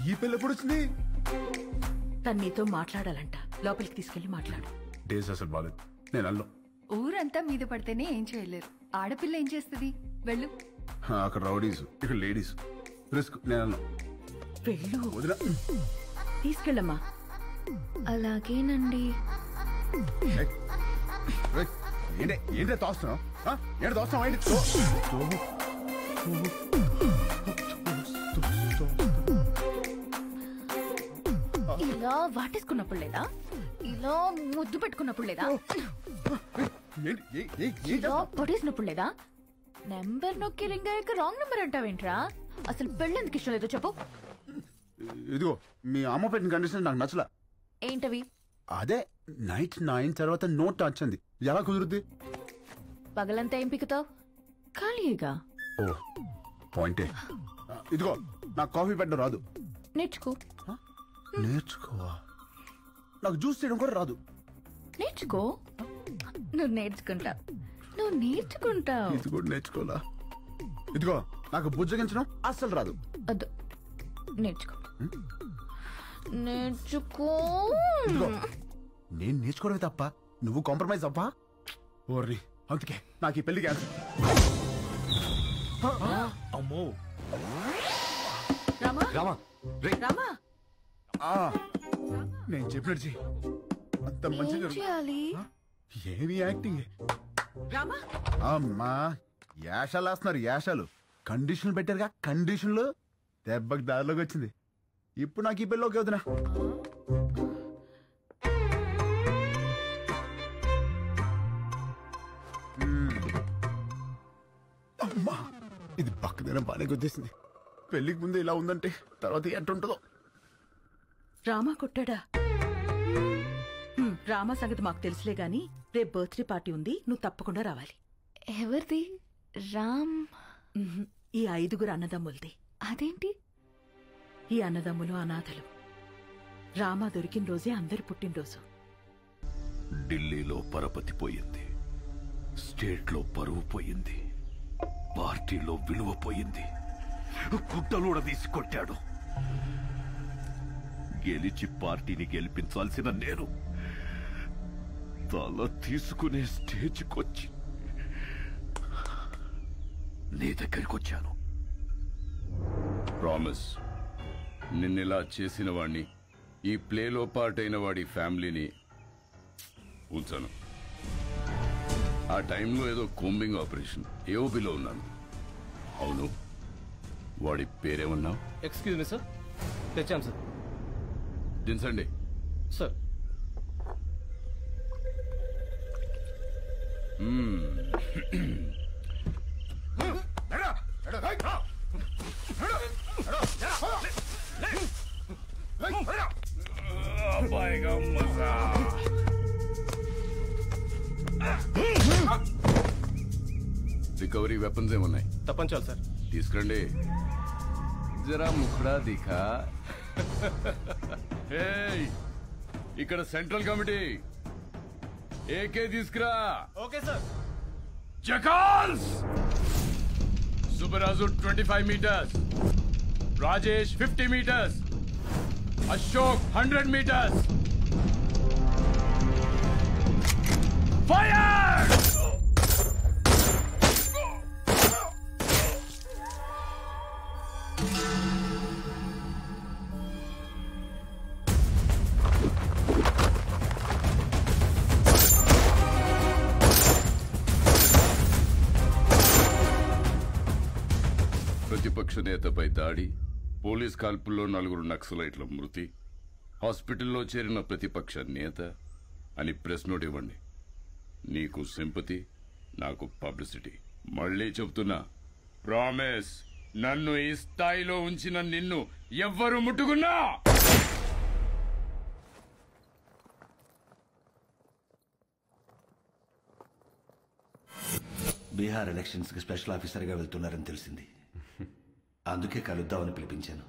ఈ పెళ్ళి ఎప్పుడు వచ్చింది? తను నీతో మాట్లాడాలంట, లోపలికి తీసుకెళ్లి మాట్లాడు. డేస్ అసలు బాలేదు, నేను అల్లం. ఊరంతా మీద పడితేనే ఏం చేయలేరు, ఆడపిల్ల ఏం చేస్తుంది? వెళ్ళు. అక్కడ రౌడీస్, ఇక్కడ లేడీస్. రిస్క్, నేను అల్లం. వెళ్ళు. వదిలా. తీసుకెళ్ళమ్మా. అలాగేనండి. ఏంటే తోస్తున్నావు? ఏంటి తోస్తున్నావు? ఏంటి ఇలా వాటేసుకున్నప్పుడు లేదా? ఇలా ముద్దు పెట్టుకున్నప్పుడు లేదా? ఇలా పొడేసినప్పుడు లేదా? నెంబర్ నొక్కి రింగ్ అయ్యాక రాంగ్ నెంబర్ అంటావేంట్రా? అసలు పెళ్ళెందుకు ఇష్టం లేదో చెప్పు. ఇదిగో మీ అమ్మ పెట్టిన కండిషన్ నాకు నచ్చలా. ఏంటవి? అదే నైట్ 9 తర్వాత నో టచ్ అంది. ఎలా కుదురుద్ది? పగలంతా ఏం పిక్కుతావు? ఖాళీగా. ఓ పాయింటే. ఇదిగో నాకు కాఫీ పెట్టడం రాదు. నేర్చుకో. నేర్చుకోవా? నాకు జ్యూస్ చేయడం కూడా రాదు. నేర్చుకో. నువ్వు నేర్చుకుంటావు, నువ్వు నేర్చుకుంటావు. ఇది కూడా నేర్చుకోవాలా? ఇదిగో నాకు బుజ్జగించడం అస్సలు రాదు. వద్దు, నేర్చుకో. నేర్చుకో. నేను నేర్చుకోవడమే తప్ప నువ్వు కాంప్రమైజ్ అవ్వా? ఓర్రి, అందుకే నాకు ఈ పెళ్లి క్యాన్సిల్. అమ్మో రామా, రామా, రామా, నేను చెప్పినట్టు చెయ్యి. అంత మంచిగా ఏం చేయాలి? ఏమి యాక్టింగ్? రామా, అమ్మా యాషాలు వేస్తున్నారు, యాషాలు. కండిషన్లు పెట్టారుగా, కండిషన్లు. దెబ్బకి దారిలోకి వచ్చింది. ఇప్పుడు నాకు ఈ పెళ్ళి ఓకే వదినా. అమ్మా ఇది పక్కదైనా బాగానే గుర్తిస్తుంది. పెళ్లికి ముందు ఇలా ఉందంటే తర్వాత ఎట్టుంటుందో. రామా కొట్టాడా? రామా సంగతి మాకు తెలుసులే గాని రేపు బర్త్డే పార్టీ ఉంది, నువ్వు తప్పకుండా రావాలి. ఎవరిది? రామ్? ఈ 5 అన్నదమ్ములది. అదేంటి? ఈ అన్నదమ్ములు అనాథలు. రామా దొరికిన రోజే అందరి పుట్టినరోజు. ఢిల్లీలో పరపతి పోయింది, స్టేట్లో పరువు పోయింది, పార్టీలో విలువ పోయింది. గుడ్డలూడ తీసి కొట్టాడు. గెలిచి పార్టీని గెలిపించాల్సిన నేను తల తీసుకునే స్టేజ్కొచ్చి నీ దగ్గరికి వచ్చాను. ప్రామిస్, నిన్నెలా చేసిన వాణ్ణి, ఈ ప్లేలో పార్ట్ అయిన వాడి ఫ్యామిలీని ఉంచాను. ఆ టైంలో ఏదో కోంబింగ్ ఆపరేషన్ ఏఓబిలో ఉన్నాను. అవును, వాడి పేరేమన్నావు? ఎక్స్క్యూజ్ మీ సార్, తెచ్చాం సార్. దించండి సార్. రికవరీ వెపన్స్ ఏమున్నాయి? తప్పంచాలి సార్. తీసుకురండి. జరా ముఖడా దిఖా. ఇక్కడ సెంట్రల్ కమిటీ ఏకే తీసుకురా. Okay sir. జకాల్స్. Subbaraju 25 meters, Rajesh 50 meters, Ashok 100 meters. Fire! ప్రతిపక్ష నేతపై దాడి, పోలీస్ కాల్పుల్లో 4 నక్సలైట్ల మృతి, హాస్పిటల్లో చేరిన ప్రతిపక్ష నేత అని ప్రెస్ నోట్ ఇవ్వండి. నీకు సింపతి, నాకు పబ్లిసిటీ. మళ్ళీ చెప్తున్నా, ప్రామిస్, నన్ను ఈ స్థాయిలో ఉంచిన నిన్ను ఎవ్వరు ముట్టుకున్నా బీహార్ ఎలక్షన్స్ కి స్పెషల్ ఆఫీసర్గా వెళ్తున్నారని తెలిసింది. అందుకే కలుద్దామని పిలిపించాను.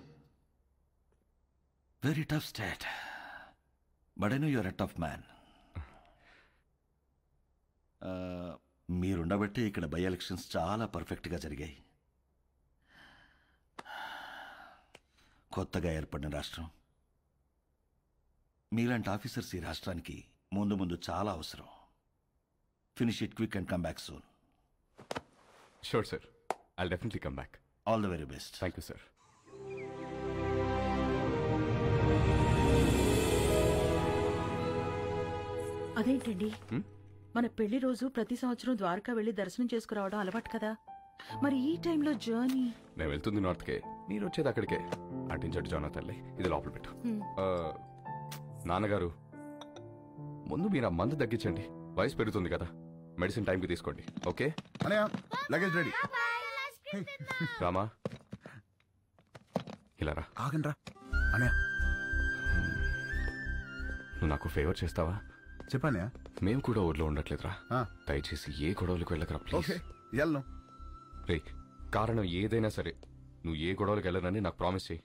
Very tough state, but I know your a tough man. మీరుండబట్టి ఇక్కడ బై ఎలక్షన్స్ చాలా పర్ఫెక్ట్గా జరిగాయి. కొత్తగా ఏర్పడిన రాష్ట్రం, మీలాంటి ఆఫీసర్స్ ఈ రాష్ట్రానికి ముందు ముందు చాలా అవసరం. Finish it quick and come back soon. Sure, sir. I'll definitely come back. All the very best. Thank you, sir. అదేంటండి, మన పెళ్లి రోజు ప్రతి సంవత్సరం ద్వారకా వెళ్లి దర్శనం చేసుకురావడం అలవాటు కదా. మరి ఈ టైంలో జర్నీ? నేను వెళ్తుంది నార్త్కే, మీరు వచ్చేది అక్కడికే. అటించట్టు జానా తల్లి, ఇది లోపల పెట్టు. నాన్నగారు, ముందు మీరు ఆ మందు తగ్గించండి. వయసు పెరుగుతుంది కదా, మెడిసిన్ టైంకి తీసుకోండి. Okay luggage ready. రామా, ఇలా రా. ఆగండి రా అనయా. నువ్వు నాకు ఫేవర్ చేస్తావా? చెప్పానయా. మేము కూడా ఊర్లో ఉండట్లేదురా. దయచేసి ఏ గొడవలకు వెళ్ళకరా ప్లీజ్. వెళ్ళను. రే, కారణం ఏదైనా సరే నువ్వు ఏ గొడవలకు వెళ్ళనని నాకు ప్రామిస్ చేయి.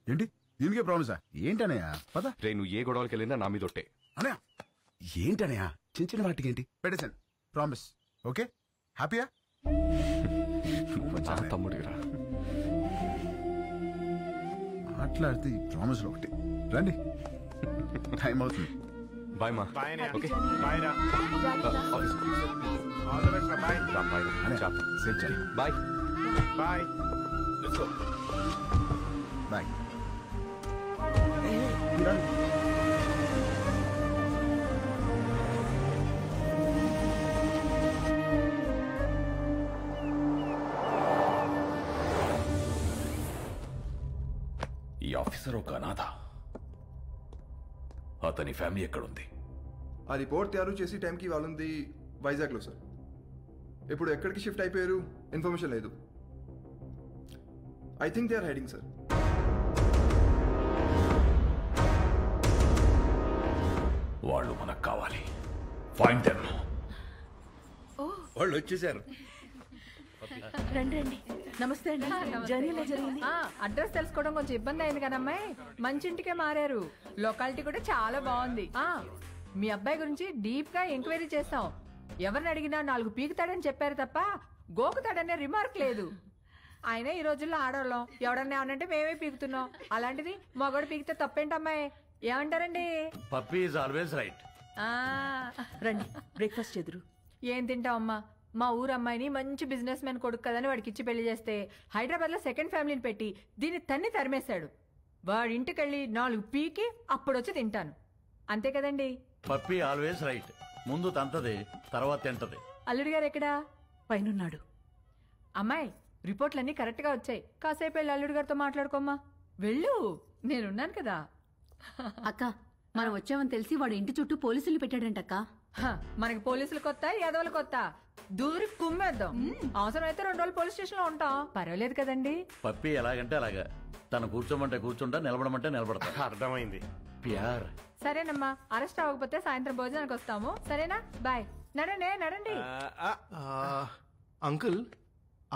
ఏంటి దీనికే ప్రామిసా? ఏంటనయా పద. రే, నువ్వు ఏ గొడవలకు వెళ్ళినా నా మీద ఒట్టే. అనయా ఏంటనయా, చిన్న చిన్న వాటికి ఏంటి? పెట్టేశాను, ప్రామిస్. ఓకే, హ్యాపీయా? నా తమ్ముడిరా. మాట్లాడితే ఈ ప్రామిస్లో ఒకటి. రండి, టైం అవుతుంది. బాయ్ మా. ఓకే బాయ్ రా. Bye bye. బాయ్. ఈ ఆఫీసర్ ఒక అనాథ. అతని ఫ్యామిలీ ఎక్కడుంది? ఆ రిపోర్ట్ తయారు చేసి టైంకి వాళ్ళుంది వైజాగ్లో సార్. ఇప్పుడు ఎక్కడికి షిఫ్ట్ అయిపోయారు ఇన్ఫర్మేషన్ లేదు. I think they are hiding sir. వాళ్ళు మనకు కావాలి. Find them. వాళ్ళు వచ్చేసారు. రండి రండి. నమస్తే అండి. జర్నీలో జరిగింది. అడ్రస్ తెలుసుకోవడం కొంచెం ఇబ్బంది అయింది కదమ్మాయి. మంచి ఇంటికే మారారు. లొకాలిటీ కూడా చాలా బాగుంది. మీ అబ్బాయి గురించి డీప్ గా ఎంక్వైరీ చేస్తాం. ఎవరిని అడిగినా 4 పీకుతాడని చెప్పారు తప్ప గోకుతాడనే రిమార్క్ లేదు. ఆయన ఈ రోజుల్లో ఆడవాళ్ళం, ఎవడన్నా ఏమనంటే మేమే పీకుతున్నాం. అలాంటిది మగోడు పీకితే తప్పేంటమ్మాయి? ఏమంటారండి? Puppy is always right. రండి, బ్రేక్ఫాస్ట్ ఎదురు. ఏం తింటావమ్మా? మా ఊరు అమ్మాయిని మంచి బిజినెస్ మ్యాన్ కొడుకు కదని వాడికి ఇచ్చి పెళ్లి చేస్తే హైదరాబాద్ లో సెకండ్ ఫ్యామిలీని పెట్టి దీన్ని తరిమేశాడు. వాడి ఇంటికెళ్ళి 4 పీకి అప్పుడొచ్చి తింటాను. అంతే కదండి? Puppy always right. ముందు తంతది, తర్వాత తింటది. అల్లుడి గారు ఎక్కడా? పైనున్నాడు. అమ్మాయి, రిపోర్ట్లన్నీ కరెక్ట్ గా వచ్చాయి. కాసేపు వెళ్ళి అల్లుడి గారితో మాట్లాడుకోమ్మా. వెళ్ళు, నేనున్నాను కదా. అక్క, మనం వచ్చామని తెలిసి వాడు ఇంటి చుట్టూ పోలీసులు పెట్టాడంటక్క. మనకి పోలీసులు కొత్త, యాదవులు కొత్త. దూరి కుమ్మేద్దాం. అవసరమైతే 2 రోజులు పోలీస్ స్టేషన్ లో ఉంటాం. పర్వాలేదు కదండి? పప్పి ఎలాగంటే అలాగా. తను కూర్చోమంటే కూర్చుంటా, నిలబడమంటే నిలబడతా. అర్థమైంది. ప్యార్. సరేనమ్మా, అరెస్ట్ అవ్వకపోతే సాయంత్రం భోజనానికి వస్తాము. సరేనా? బాయ్. నడండి. అంకుల్,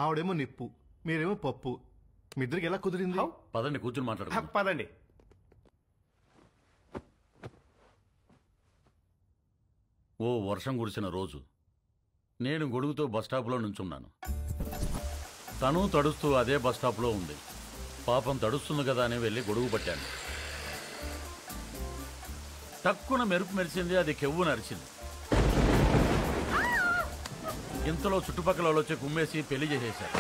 ఆవిడేమో నిప్పు, మీరేమో పప్పు. మీ ఇద్దరికి ఎలా కుదిరింది? పదండి, కూర్చుని మాట్లాడు. పదండి. ఓ వర్షం కురిసిన రోజు నేను గొడుగుతో బస్టాప్లో నుంచున్నాను. తను తడుస్తూ అదే బస్టాప్లో ఉంది. పాపం తడుస్తుంది కదా అని వెళ్ళి గొడుగు పట్టాను. తక్కువ మెరుపు మెరిసింది, అది కెవ్వు నరిచింది. ఇంతలో చుట్టుపక్కల వాళ్ళు వచ్చి కుమ్మేసి పెళ్లి చేసేశారు.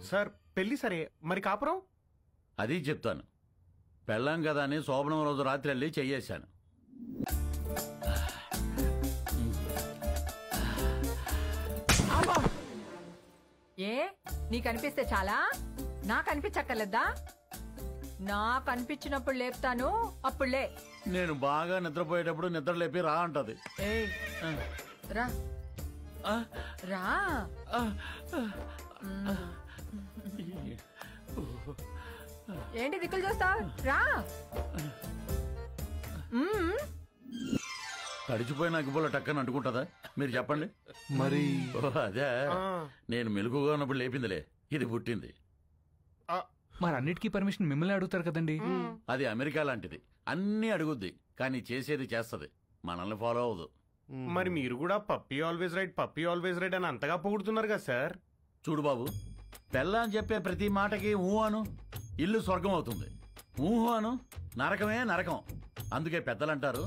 సార్ పెళ్లి సరే, మరి కాపురం? అది చెప్తాను. పెళ్ళాం కదా అని శోభనం రోజు రాత్రి వెళ్ళి చెయ్యేశాను. ఏ నీకు అనిపిస్తే చాలా? నాకు అనిపించక్కర్లేదా? నాకు అనిపించినప్పుడు లేపుతాను, అప్పుడు లే. నేను బాగా నిద్రపోయేటప్పుడు నిద్ర లేపి రా అంటది. రా రా. ఏంటి దిక్కులు చూస్తావు? రా. తడిచిపోయిన అగ్గిపుల్ల టక్కని అంటుకుంటుందా? మీరు చెప్పండి. మరి అదే నేను మెలుగుగా ఉన్నప్పుడు లేపిందిలే, ఇది పుట్టింది. మరి అన్నిటికీ పర్మిషన్ మిమ్మల్ని అడుగుతారు కదండి. అది అమెరికా లాంటిది, అన్నీ అడుగుద్ది కానీ చేసేది చేస్తది, మనల్ని ఫాలో అవ్వదు. మరి మీరు కూడా puppy always right, puppy always right అని అంతగా పొగుడుతున్నారు కదా సార్. చూడు బాబు, పెళ్ళాం చెప్పే ప్రతి మాటకి ఊహు అను, ఇల్లు స్వర్గం అవుతుంది. ఊహు అను, నరకమే నరకం. అందుకే పెద్దలంటారు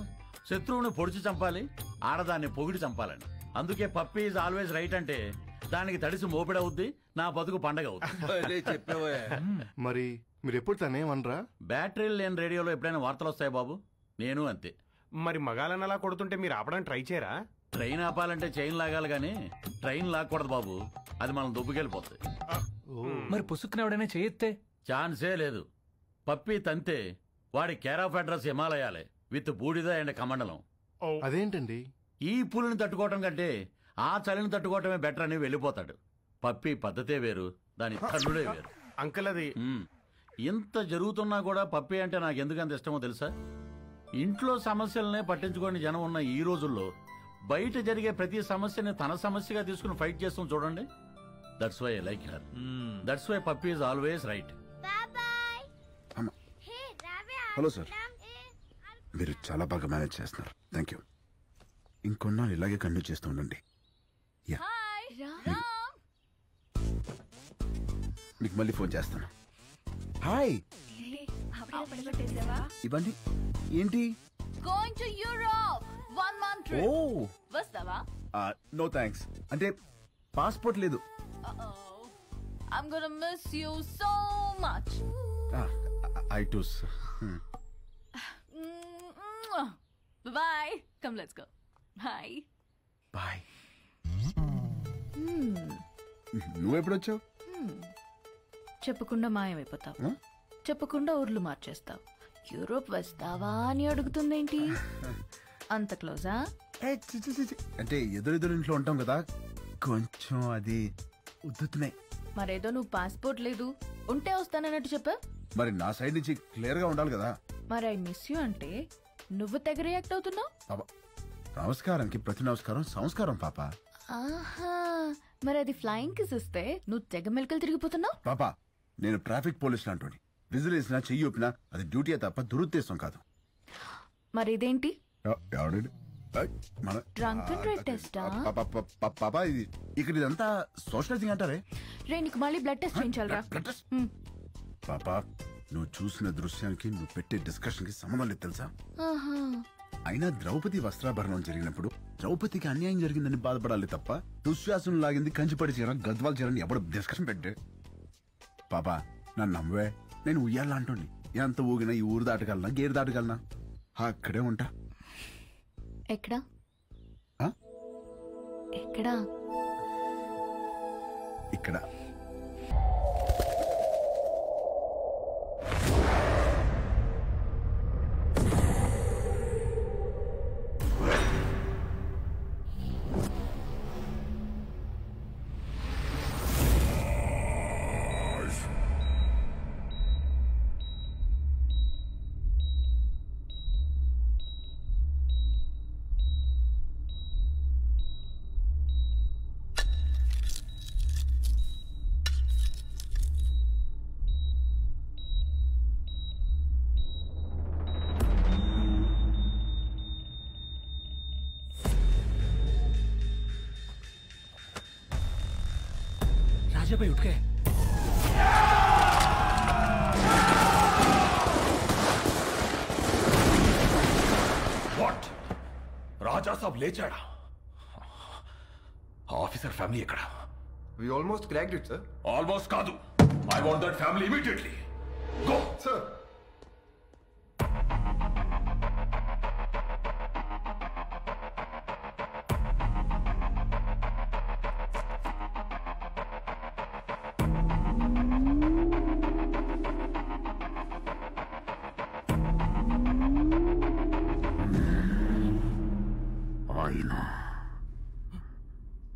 శత్రువుని పొడిచి చంపాలి, ఆడదాన్ని పొగిడి చంపాలని. అందుకే పప్పీ ఈజ్ ఆల్వేస్ రైట్ అంటే దానికి తడిసి మోపిడవుద్ది, నా బతుకు పండగ అవుతుంది. మరి మీరు ఎప్పుడు తనేమనరా? బ్యాటరీలు లేని రేడియోలో ఎప్పుడైనా వార్తలు వస్తాయి బాబు, నేను అంతే. మరి మగాలని అలా కొడుతుంటే మీరు ఆపడానికి ట్రై చేయరా? ట్రైన్ ఆపాలంటే చైన్ లాగాలి కానీ ట్రైన్ లాక్కూడదు బాబు, అది మనం దుబ్బుకెళ్ళిపోతుంది. మరి పుసుక్కునవడనే చేయెత్తే ఛాన్సే లేదు. పప్పి తంతే వాడి కేర్ ఆఫ్ అడ్రస్ హిమాలయాలే విత్ బూడిద అండ్ కమండలం. అదేంటండి? ఈ పులిని తట్టుకోవటం కంటే ఆ చలిని తట్టుకోవటమే బెటర్ అని వెళ్ళిపోతాడు. పప్పి పద్ధతే వేరు, దాని తల్లుడే వేరు. అంకుల్ అది ఇంత జరుగుతున్నా కూడా పప్పి అంటే నాకు ఎందుకంత ఇష్టమో తెలుసా? ఇంట్లో సమస్యలనే పట్టించుకోని జనం ఉన్న ఈ రోజుల్లో బయట జరిగే ప్రతి సమస్యని తన సమస్యగా తీసుకుని ఫైట్ చేస్తాం చూడండి. That's why I like her. That's why puppy is always right. Hello sir, మీరు చాలా బాగా మేనేజ్ చేస్తున్నారు. Thank you. ఇంకొన్నాళ్ళు ఇలాగే కంటిన్యూ చేస్తూ ఉండండి. మీకు మళ్ళీ ఫోన్ చేస్తాను. హాయ్, ఇవ్వండి. ఏంటి? Going to Europe 1 month trip. ఓ వస్తావా? No thanks. అంటే పాస్పోర్ట్ లేదు. I'm gonna miss you so much. I too. Bye. Come, let's go. Bye. Bye. నువ్వు ఎప్పుడు వచ్చావు? చెప్పకుండా మాయమైపోతావు, చెప్పకుండా ఊర్లు మార్చేస్తావు. యూరోప్ వస్తావా అని అడుగుతుందేంటి? అంత క్లోజా? అంటే ఎదురెదురు ఇంట్లో ఉంటాం కదా, కొంచెం అది ఉద్దుతున్నాయి. మరేదో నువ్వు పాస్పోర్ట్ లేదు, ఉంటే వస్తానన్నట్టు చెప్పా. మరి నా సైడ్ నుంచి క్లియర్ గా ఉండాలి కదా. మరి ఐ మిస్ యూ అంటే నువ్వు తెగ రియాక్ట్ అవుతున్నావు. నమస్కారానికి ప్రతి నమస్కారం సంస్కారం పాప. ఆహా, మరి అది ఫ్లయింగ్ కిస్ ఇస్తే నువ్వు తెగ మెలకలు తిరిగిపోతున్నావు. పాప, నేను ట్రాఫిక్ పోలీస్ లాంటి విజిల్ వేసినా చెయ్యి ఊపినా అది డ్యూటీ తప్ప దురుద్దేశం కాదు. మరి ఇదేంటి? డ్రంక్ అండ్ డ్రైవ్ టెస్టా? పాపా, ఇది ఇక్కడ ఇదంతా సోషలైజింగ్ అంటారే. రే, నీకు మళ్ళీ బ్లడ్ టెస్ట్ చేయించాలరా? పాపా, నువ్వు చూసిన దృశ్యానికి నువ్వు పెట్టే డిస్కషన్ కి సంబంధం లేదు తెలుసా? అయినా ద్రౌపది వస్త్రాభరణం జరిగినప్పుడు ద్రౌపదికి అన్యాయం జరిగిందని బాధపడాలి తప్ప దుశ్శాసనం లాగింది కంచిపడి చీర గద్వాల చీరని ఎవడు డిస్కషన్ పెట్టే. పాపా, నన్ను నమ్మవే, నేను ఉయ్యాలా అంటోండి. ఎంత ఊగినా ఈ ఊరు దాటగలనా, గేరు దాటగలనా? అక్కడే ఉంటా. ఎక్కడా? ఎక్కడా? ఇక్కడ. राजा भाई उठ गए। రాజా సాబ్ లేచాడా? ఆఫీసర్ ఫ్యామిలీ ఎక్కడ? We almost cracked it sir. Almost కాదు, I want that family immediately. Go sir.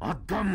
అద్దం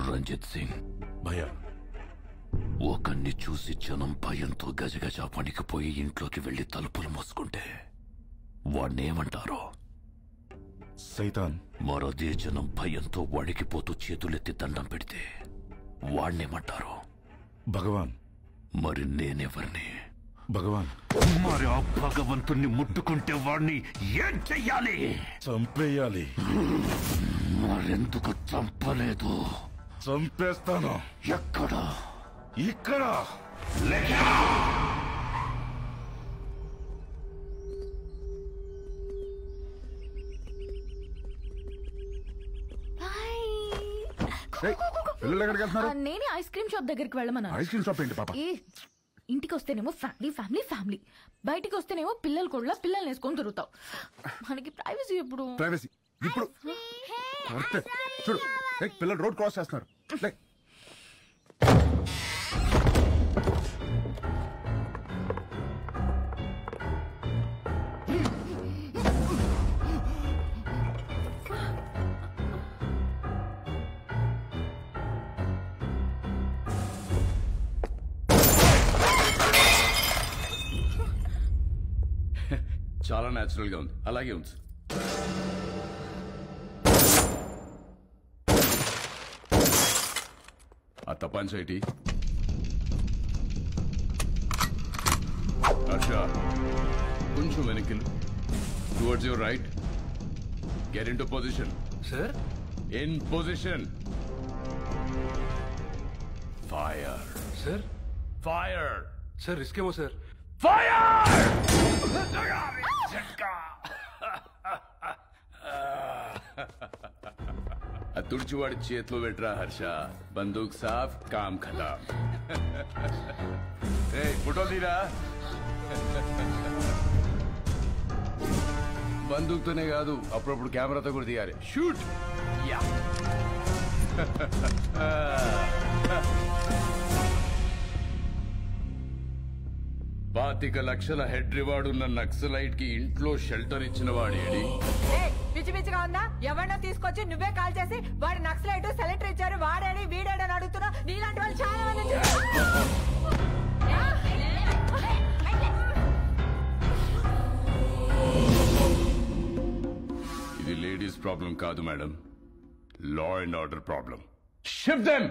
రంజిత్ సింగ్ భయ్యా, ఒకన్ని చూసి జనం భయంతో గజగజ వణికిపోయి ఇంట్లోకి వెళ్లి తలుపులు మూసుకుంటే వాణ్ణేమంటారో? సైతాన్. మరదే జనం భయంతో వణికిపోతూ చేతులెత్తి దండం పెడితే వాణ్ణేమంటారో? భగవాన్. మరి నేనెవరిని? భగవాన్. మరి ఆ భగవంతుణ్ణి ముట్టుకుంటే వాణ్ణి ఏం చెయ్యాలి? చంపేయాలి. మరెందుకు చంపలేదు? చంపేస్తాను. ఎక్కడ? ఇక్కడ. పిల్లలు ఎక్కడికి వెళ్తున్నారు? నేనే ఐస్ క్రీమ్ షాప్ దగ్గరికి వెళ్ళమన్నాను. ఐస్ క్రీమ్ షాప్ ఏంటి పాప? ఇంటికి వస్తేనేమో ఫ్యామిలీ ఫ్యామిలీ ఫ్యామిలీ, బయటికి వస్తేనేమో పిల్లలు కూడా పిల్లల్ని వేసుకొని తిరుగుతావు. మనకి ప్రైవసీ ఎప్పుడు? ప్రైవసీ ఇప్పుడు చూడు, పిల్లలు రోడ్ క్రాస్ చేస్తున్నారు. చాలా న్యాచురల్ గా ఉంది, అలాగే ఉంది. ఆ తపాంచైటి హర్ష, కొంచెం వెనక్కి towards your right. Get in to position. Sir, in position. Fire. Sir. Fire. Sir, risk ఏమో సార్. ఫైర్. ఆ తుడిచివాడి చేతిలో పెట్టరా హర్ష. బందూక్ సాఫ్, కామ్ ఖతాం. ఫోటో తీరా. బందూక్తోనే కాదు, అప్పుడప్పుడు కెమెరాతో కూడా తీయాలి. షూట్. యా. 25 లక్షల హెడ్ రివార్డ్ ఉన్న నక్సలైట్ కి ఇంట్లో షెల్టర్ ఇచ్చిన వాడేడి? పిచ్చి పిచ్చిగా ఉందా? ఎవరినో తీసుకొచ్చి నువ్వే కాల్ చేసి వాడి నక్సలైట్ సెలెక్టర్ ఇచ్చారు, వాడేడి వీడేడని అడుగుతున్నా. నీలాంటి వాళ్ళు చాలా మంది. ఇది లేడీస్ ప్రాబ్లం కాదు madam, law and order problem. Shift them.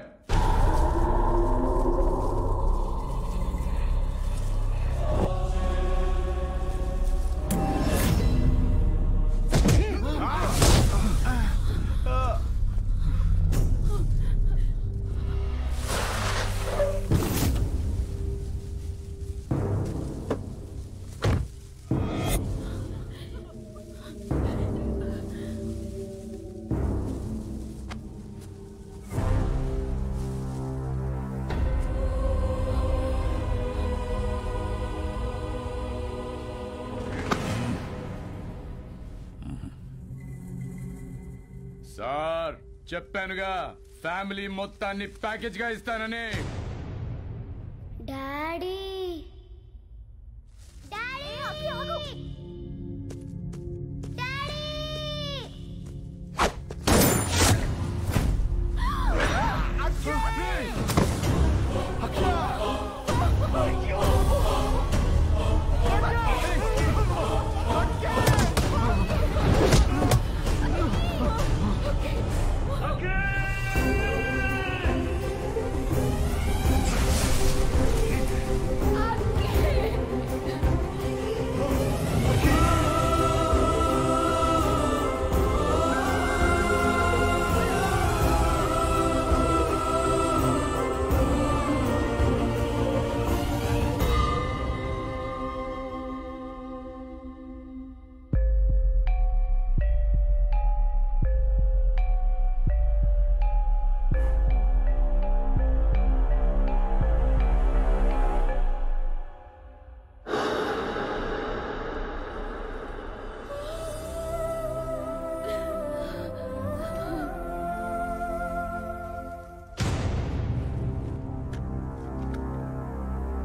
Sir చెప్పానుగా ఫ్యామిలీ మొత్తాన్ని ప్యాకేజ్ గా ఇస్తానని. డాడీ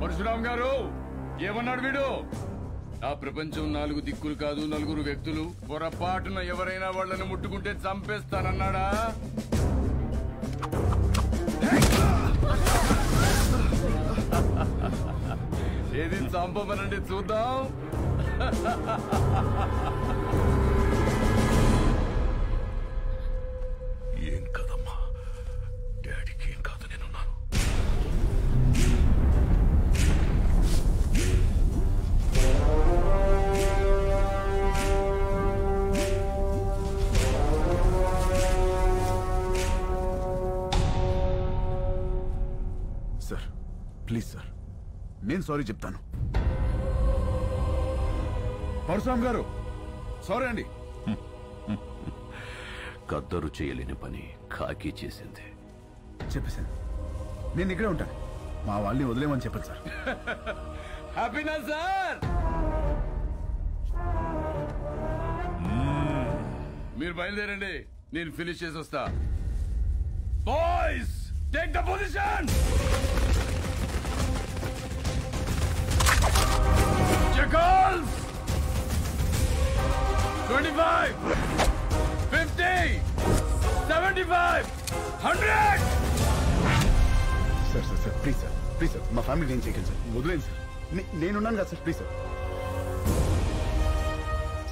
పరశురామ్ గారు ఏమన్నాడు వీడు? ఆ ప్రపంచం 4 దిక్కులు కాదు 4 వ్యక్తులు. పొరపాటున ఎవరైనా వాళ్ళని ముట్టుకుంటే చంపేస్తానన్నాడా? ఏది చంపమనండి చూద్దాం. ఏం కదమ్మా, డాడీకి ఏం కాదు, నేనున్నాను. సార్ ప్లీజ్ సార్, నేను సారీ చెప్తాను. పరశురామ్ గారు సారీ అండి. కద్దరు చేయలేని పని కాకి చేసింది. చెప్పేశాను, నేను ఇక్కడే ఉంటాను. మా వాళ్ళని వదిలేమని చెప్పండి సార్. హ్యాపీనా సార్? మీరు బయలుదేరండి, నేను ఫినిష్ చేసి వస్తా. Boys take the position. Jackals! 25, 50, 75, 100! Sir sir sir please sir, please sir, మా ఫ్యామిలీ నేను చేయకండి సార్, వదిలేండి సార్. నేనున్నాను కదా sir, please sir.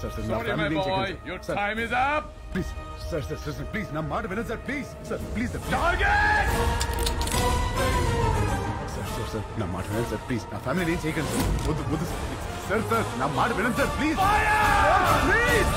Sir sir నా Sorry, my ఫ్యామిలీ నేను boy, చేయకండి your sir. time is up. Please sir sir sir sir please నా మాట వినండి sir, please sir, please sir. Target! Sir sir sir నా మాట వినండి సార్, ప్లీజ్ నా ఫ్యామిలీ నేను చేయకండి సార్, వద్దు వద్దు సార్, సార్ సార్ నా మాట వినండి సార్, ప్లీజ్ ప్లీజ్.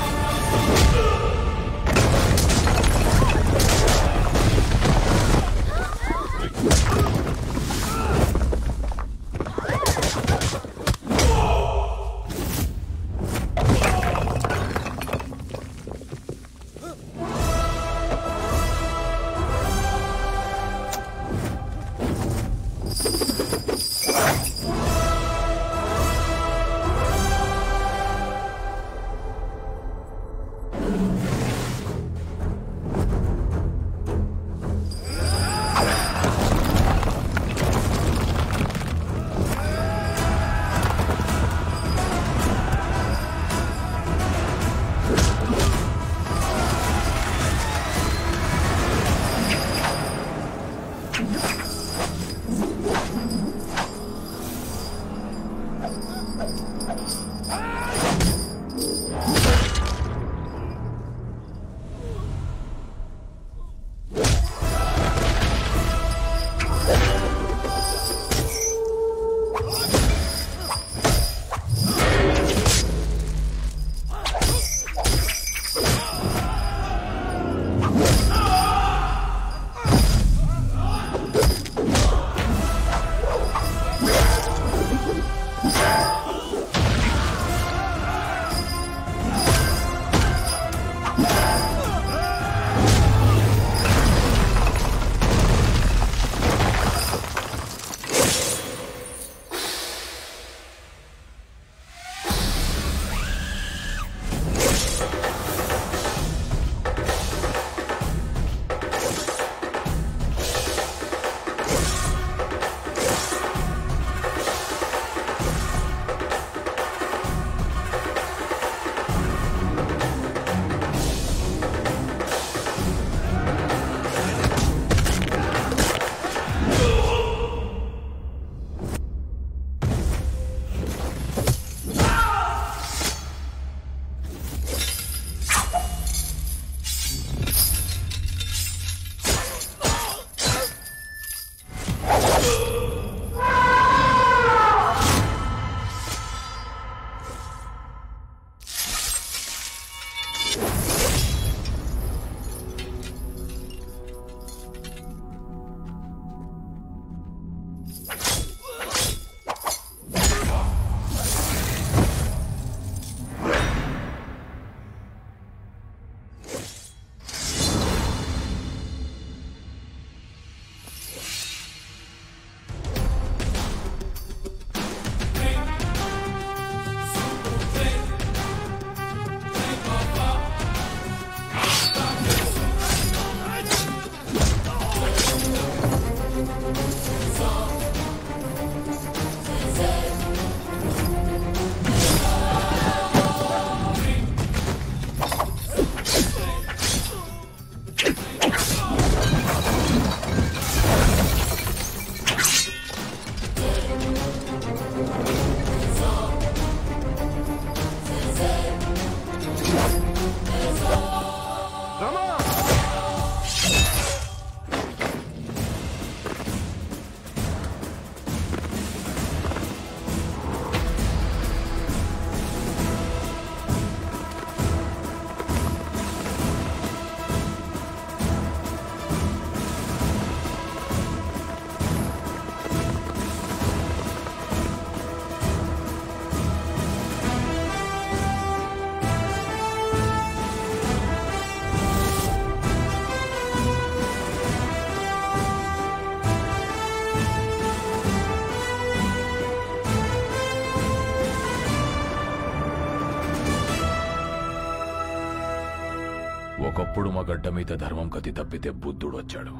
ఒకప్పుడు మా గడ్డ మీద ధర్మం కతి తప్పితే బుద్ధుడు వచ్చాడు.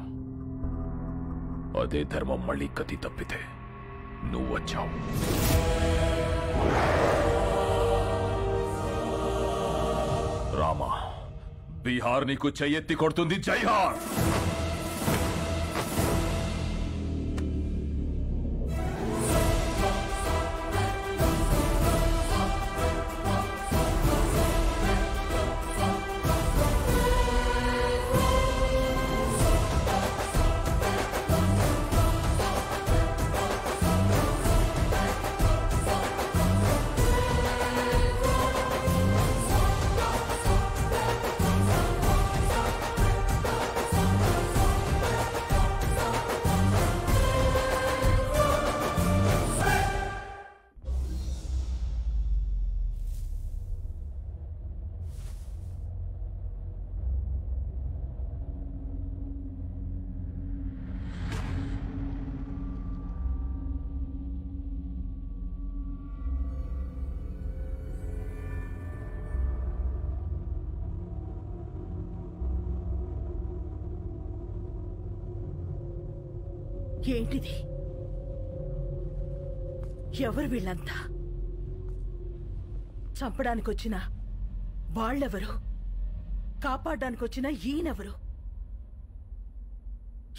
అదే ధర్మం మళ్ళీ కతి తప్పితే నువ్వు వచ్చావు. రామా, బీహార్ నీకు చెయ్యెత్తి కొడుతుంది. జైహార్. ఏంటిది? ఎవరు వీళ్ళంతా? చంపడానికొచ్చిన వాళ్ళెవరు? కాపాడడానికొచ్చిన ఈయనెవరు?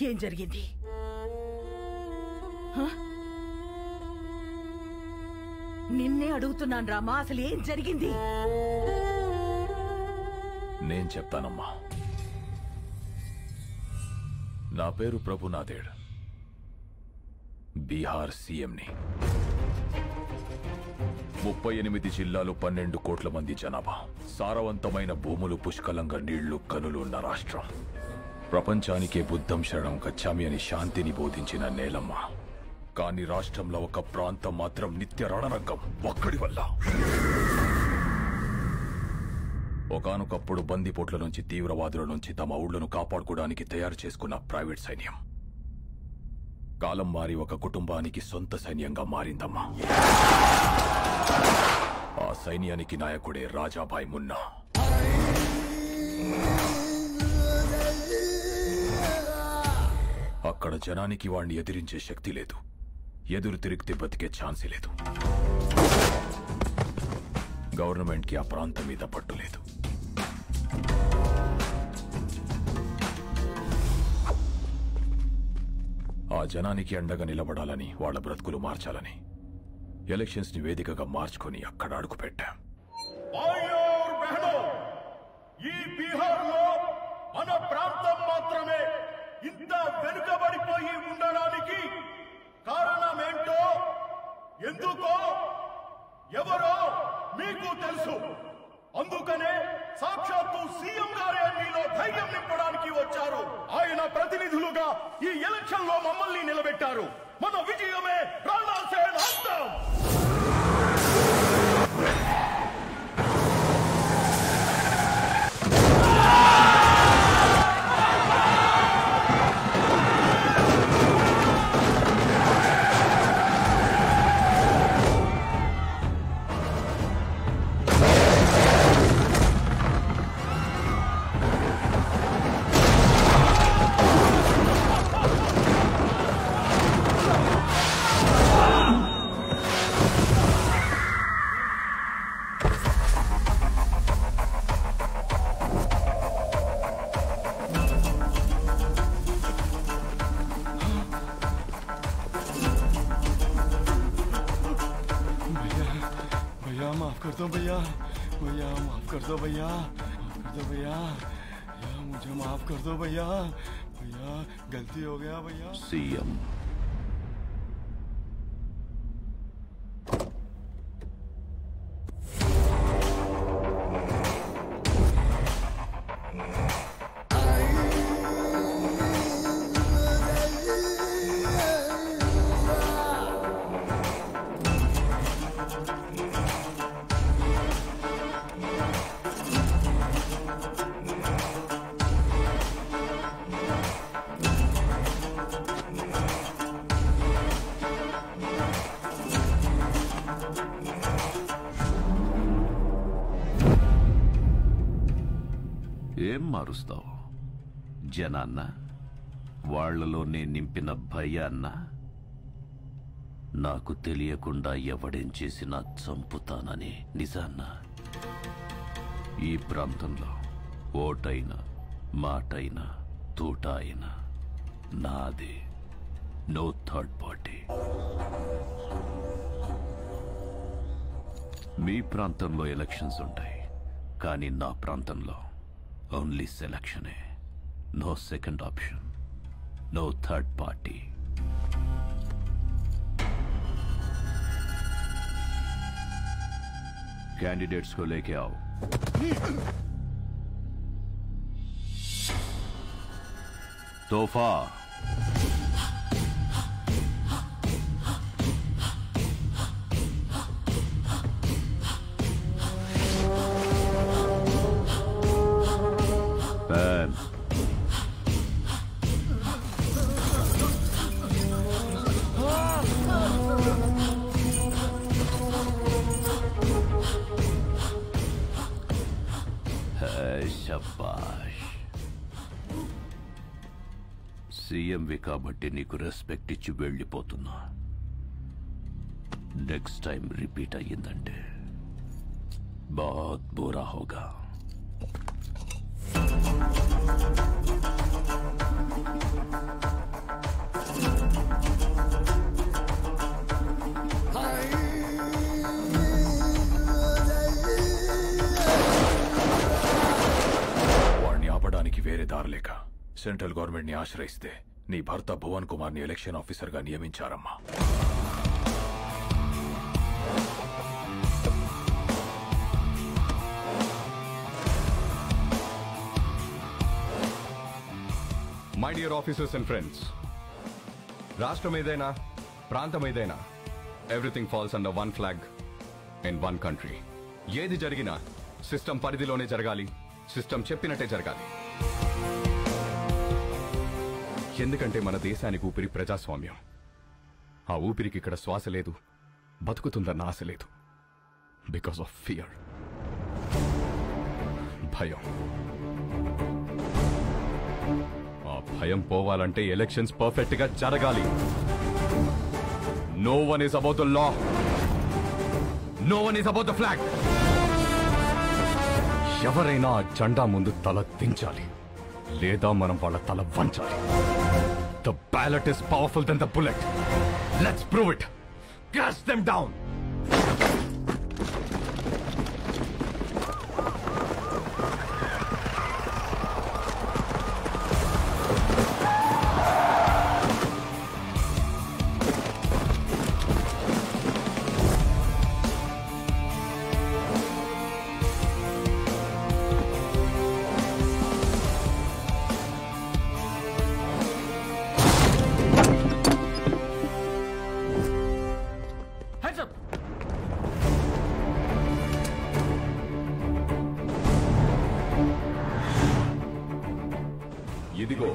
ఏం జరిగింది? నిన్నే అడుగుతున్నాను రామా, అసలు ఏం జరిగింది? నేను చెప్తానమ్మా. నా పేరు ప్రభునాథేడ్, బీహార్ సీఎంని. 38 జిల్లాలు, 12 కోట్ల మంది జనాభా, సారవంతమైన భూములు, పుష్కలంగా నీళ్లు, కనులు ఉన్న రాష్ట్రం. ప్రపంచానికే బుద్ధం శరణం గచ్చామి అని శాంతిని బోధించిన నేలమ్మ. కానీ రాష్ట్రంలో ఒక ప్రాంతం మాత్రం నిత్య రణరంగం ఒక్కడి వల్ల. ఒకానొకప్పుడు బందిపోట్ల నుంచి, తీవ్రవాదుల నుంచి తమ ఊళ్లను కాపాడుకోవడానికి తయారు చేసుకున్న ప్రైవేట్ సైన్యం కాలం మారి ఒక కుటుంబానికి సొంత సైన్యంగా మారిందమ్మా. ఆ సైన్యానికి నాయకుడే రాజాభాయ్ మున్నా. అక్కడ జనానికి వాణ్ణి ఎదిరించే శక్తి లేదు. ఎదురు తిరిగితే బతికే ఛాన్సే లేదు. గవర్నమెంట్కి ఆ ప్రాంతం మీద పట్టు లేదు. ఆ జనానికి అండగా నిలబడాలని, వాళ్ళ బ్రతుకులు మార్చాలని ఎలక్షన్స్ ని వేదికగా మార్చుకొని అక్కడ అడుగు పెట్టాం. ఈ బీహార్లో మన ప్రాంతం మాత్రమే ఇంత వెనుకబడిపోయి ఉండడానికి కారణమేంటో, ఎందుకో, ఎవరో మీకు తెలుసు. అందుకనే సాక్షాత్తు సీఎం గారే మీలో ధైర్యం నింపడానికి వచ్చారు. ఆయన ప్రతినిధులుగా ఈ ఎలక్షన్ లో మమ్మల్ని నిలబెట్టారు. మన విజయమే రాణాసేన అంతం. भैया माफ कर दो भैया, माफ कर दो भैया, मुझे माफ कर दो भैया, भैया गलती हो गया भैया। सीएम ఏం మారుస్తావు? జనాన్న, వాళ్లలోనే నింపిన భయాన్న? నాకు తెలియకుండా ఎవడేం చేసినా చంపుతానని నిజాన్న? ఈ ప్రాంతంలో ఓటైనా మాటైనా తూట అయినా నాదే, నో థర్డ్ పార్టీ. మీ ప్రాంతంలో ఎలక్షన్స్ ఉంటాయి, కానీ నా ప్రాంతంలో ఓన్లీ సెలక్షనే. No second option, no third party. Candidates को लेके आओ। तोहफा पैन శబాష్. సీఎంవి కాబట్టి నీకు రెస్పెక్ట్ ఇచ్చి వెళ్ళిపోతున్నా. నెక్స్ట్ టైం రిపీట్ అయ్యిందంటే బాత్ బురా హోగా. ఆపడానికి వేరే దారి లేక సెంట్రల్ గవర్నమెంట్ ని ఆశ్రయిస్తే నీ భర్త భువన్ కుమార్ ని ఎలక్షన్ ఆఫీసర్ గా నియమించారమ్మా. My dear officers and friends, రాష్ట్రం ఏదైనా ప్రాంతం ఏదైనా everything falls under one flag in one country. ఏది జరిగినా సిస్టమ్ పరిధిలోనే జరగాలి, సిస్టమ్ చెప్పినట్టే జరగాలి. ఎందుకంటే మన దేశానికి ఊపిరి ప్రజాస్వామ్యం. ఆ ఊపిరికి ఇక్కడ శ్వాస లేదు, బతుకుతుందన్న ఆశ లేదు. బికాస్ ఆఫ్ ఫియర్, భయం. ఆ భయం పోవాలంటే ఎలక్షన్స్ పర్ఫెక్ట్ గా జరగాలి. No one is about the law, no one is about the flag. ఎవరైనా ఆ జెండా ముందు తల దించాలి, లేదా మనం వాళ్ళ తల వంచాలి. The ballot is powerful then the bullet. Let's prove it. Cash them down. ఇదిగో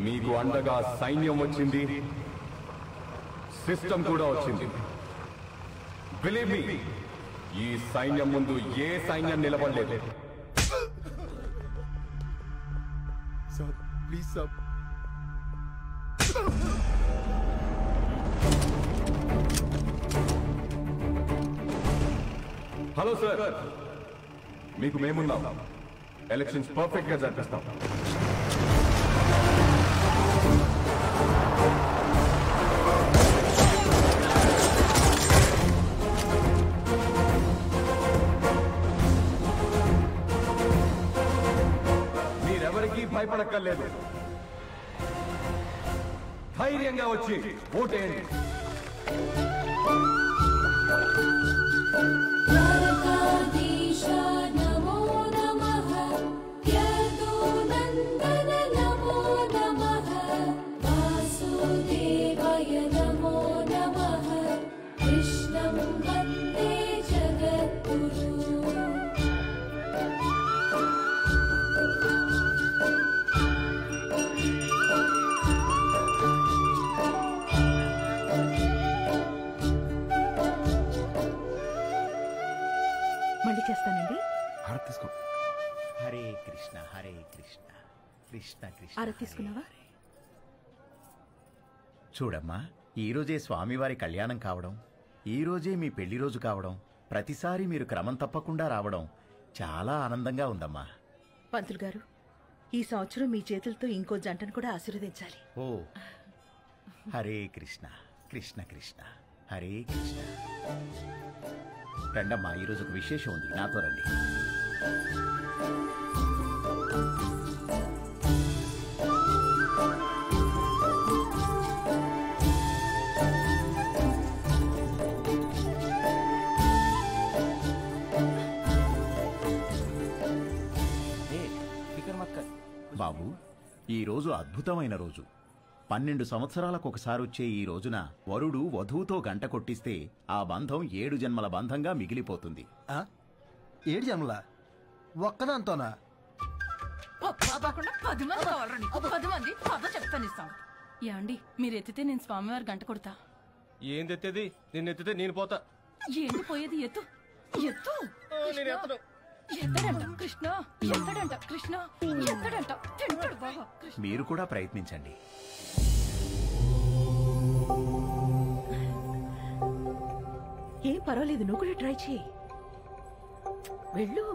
మీకు అండగా సైన్యం వచ్చింది, సిస్టమ్ కూడా వచ్చింది. బిలీవ్ మీ, ఈ సైన్యం ముందు ఏ సైన్యం నిలబడలేదు. Sir please sir. Hello sir, మీకు మేమున్నాం. ఎలక్షన్స్ పర్ఫెక్ట్ గా జరిపిస్తాం. భయపడక్కర్లేదు. ధైర్యంగా వచ్చి ఓటేయండి. మళ్ళీ చేస్తానండి. తీసుకో. హరే కృష్ణ హరే కృష్ణ కృష్ణ కృష్ణ. అర తీసుకున్నావా? చూడమ్మా, ఈరోజే స్వామివారి కళ్యాణం కావడం, ఈరోజే మీ పెళ్లి రోజు కావడం, ప్రతిసారి మీరు క్రమం తప్పకుండా రావడం చాలా ఆనందంగా ఉందమ్మా. పంతులు గారు, ఈ సంవత్సరం మీ చేతులతో ఇంకో జంటను కూడా ఆశీర్వదించాలి. ఓ హరే కృష్ణ కృష్ణ కృష్ణ హరే కృష్ణ. రండమ్మా, ఈరోజు ఒక విశేషం ఉంది, నాతో రండి. బాబు, ఈ రోజు అద్భుతమైన రోజు. 12 సంవత్సరాలకు ఒకసారి వచ్చే ఈ రోజున వరుడు వధువుతో గంట కొట్టిస్తే ఆ బంధం 7 జన్మల బంధంగా మిగిలిపోతుంది. 7 జన్మల ఒక్కదాంతోనా? 10 మంది కావాలరా నీకు? 10 మంది కథ చెప్తానిస్తాం. ఏమండి, మీరు ఎత్తితే నేను స్వామివారి గంట కొడతా. ఏం తెత్తేది? నిన్ను ఎత్తితే నేను పోతా. ఏంటి పోయేది? ఎత్తు ఎత్తు. నేను ఎత్తను. ఎత్తడంట కృష్ణ, ఎత్తడంట కృష్ణ, ఎత్తడంట. తింటాడు బాగా. మీరు కూడా ప్రయత్నించండి. ఏం పర్వాలేదు, నువ్వు కూడా ట్రై చేయి. వెళ్ళు.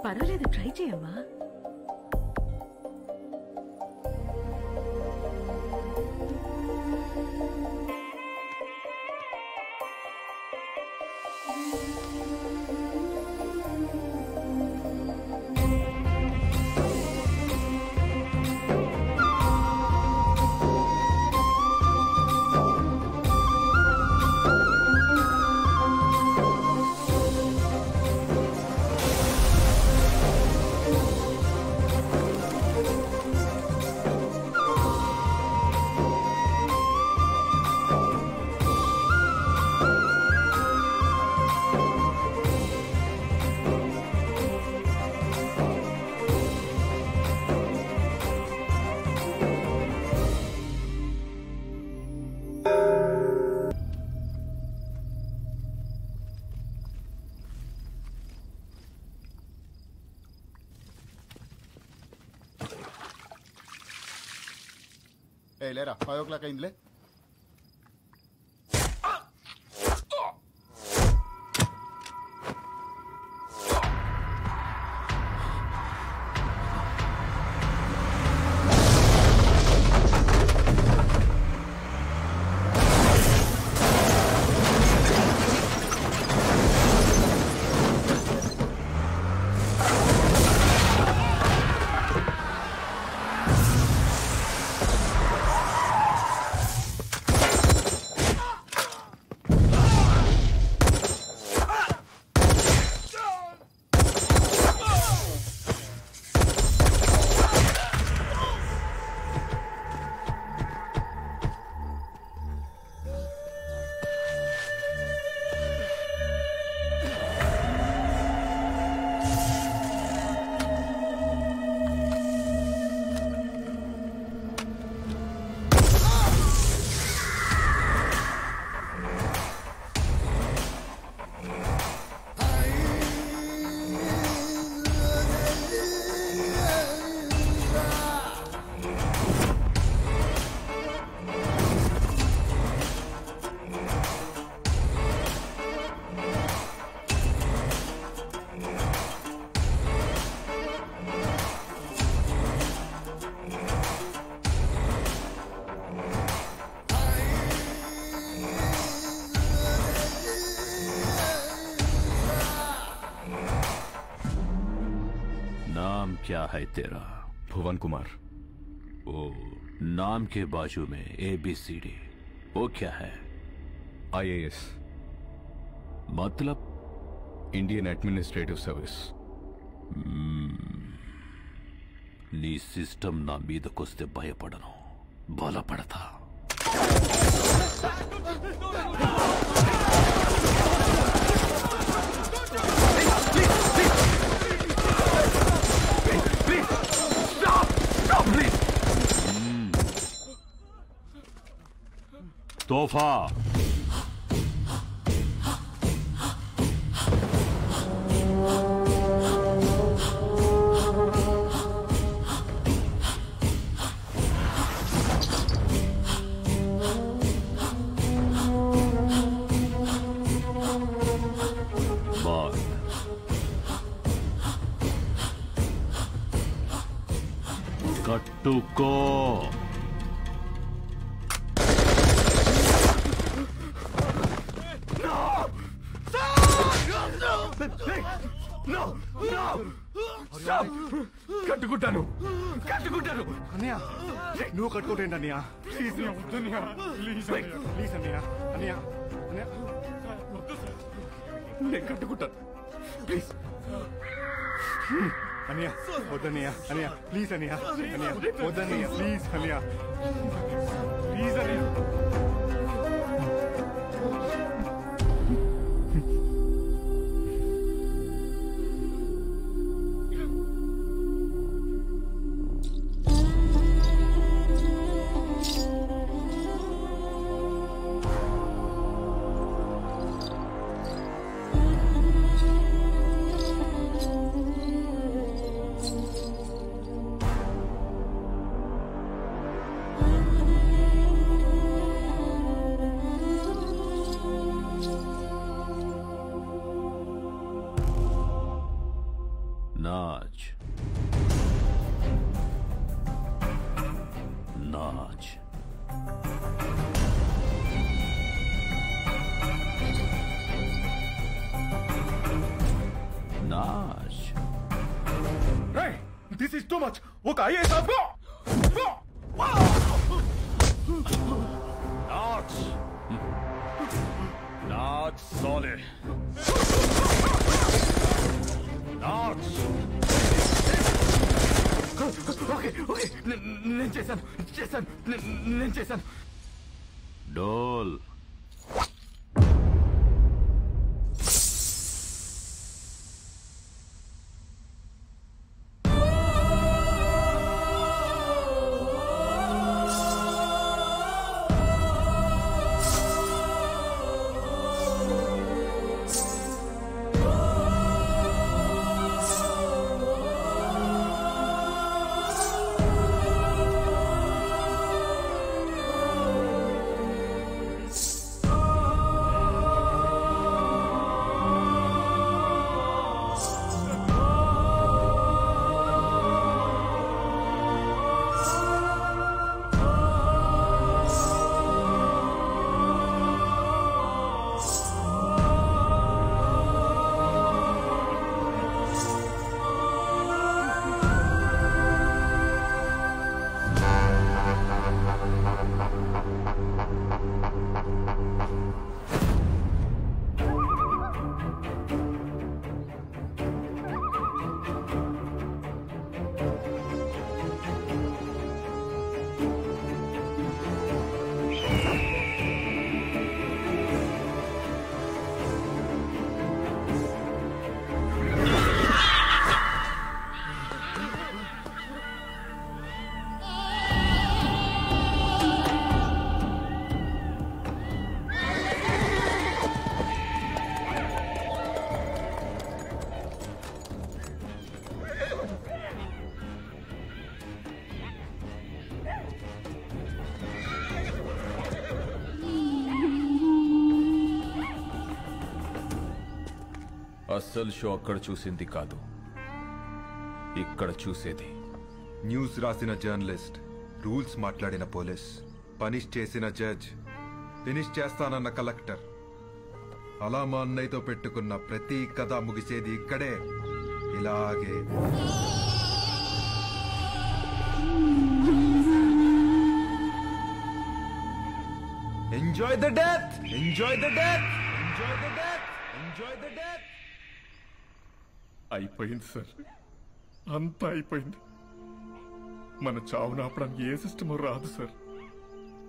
పర్వాలేదు, ట్రై చేయమ్మా. లేరా 5 o'clock అయిందిలే. क्या है तेरा? भुवन कुमार। ओ, नाम के बाजू में ABCD, वो क्या है? IAS मतलब? Indian administrative service. నీ సిస్టమ్ నా మీదకొస్తే భయపడను, బలపడతా. तोहफा कट्टुको. కట్టుకుంటాను కట్టుకుంటాను. అన్నయ్య నువ్వు కట్టుకోండి అన్నయ్య. ప్లీజ్ అన్నయ్య, ప్లీజ్ ప్లీజ్ అన్నయ్య. అన్నయ్య అన్నయ్య నేను కట్టుకుంటాను ప్లీజ్. అన్నయ్య వద్దన్నయ్య. అన్నయ్య ప్లీజ్ అన్నయ్య. అన్నయ్య వద్దన్నయ్య, ప్లీజ్ అన్నయ్య, ప్లీజ్ అన్నయ్య. नाच नाच. नाच. This is too much. ఒక ఐఏఎస్ ఆఫ్కో नाच नाच साले नाच. ఓకే ఓకే నేను చేశాను చేశాను నేను చేశాను. डोल. అస్సలు షో అక్కడ చూసింది కాదు, ఇక్కడ చూసేది. న్యూస్ రాసిన జర్నలిస్ట్, రూల్స్ మాట్లాడిన పోలీస్, పనిష్ చేసిన జడ్జ్, ఫినిష్ చేస్తానన్న కలెక్టర్, అలా మా అన్నయ్యతో పెట్టుకున్న ప్రతి కథ ముగిసేది ఇక్కడే, ఇలాగే. Enjoy the death, enjoy the death, enjoy the death, enjoy the death. అయిపోయింది సార్, అంతా అయిపోయింది. మన చావును ఆపడానికి ఏ సిస్టమ్ రాదు సార్.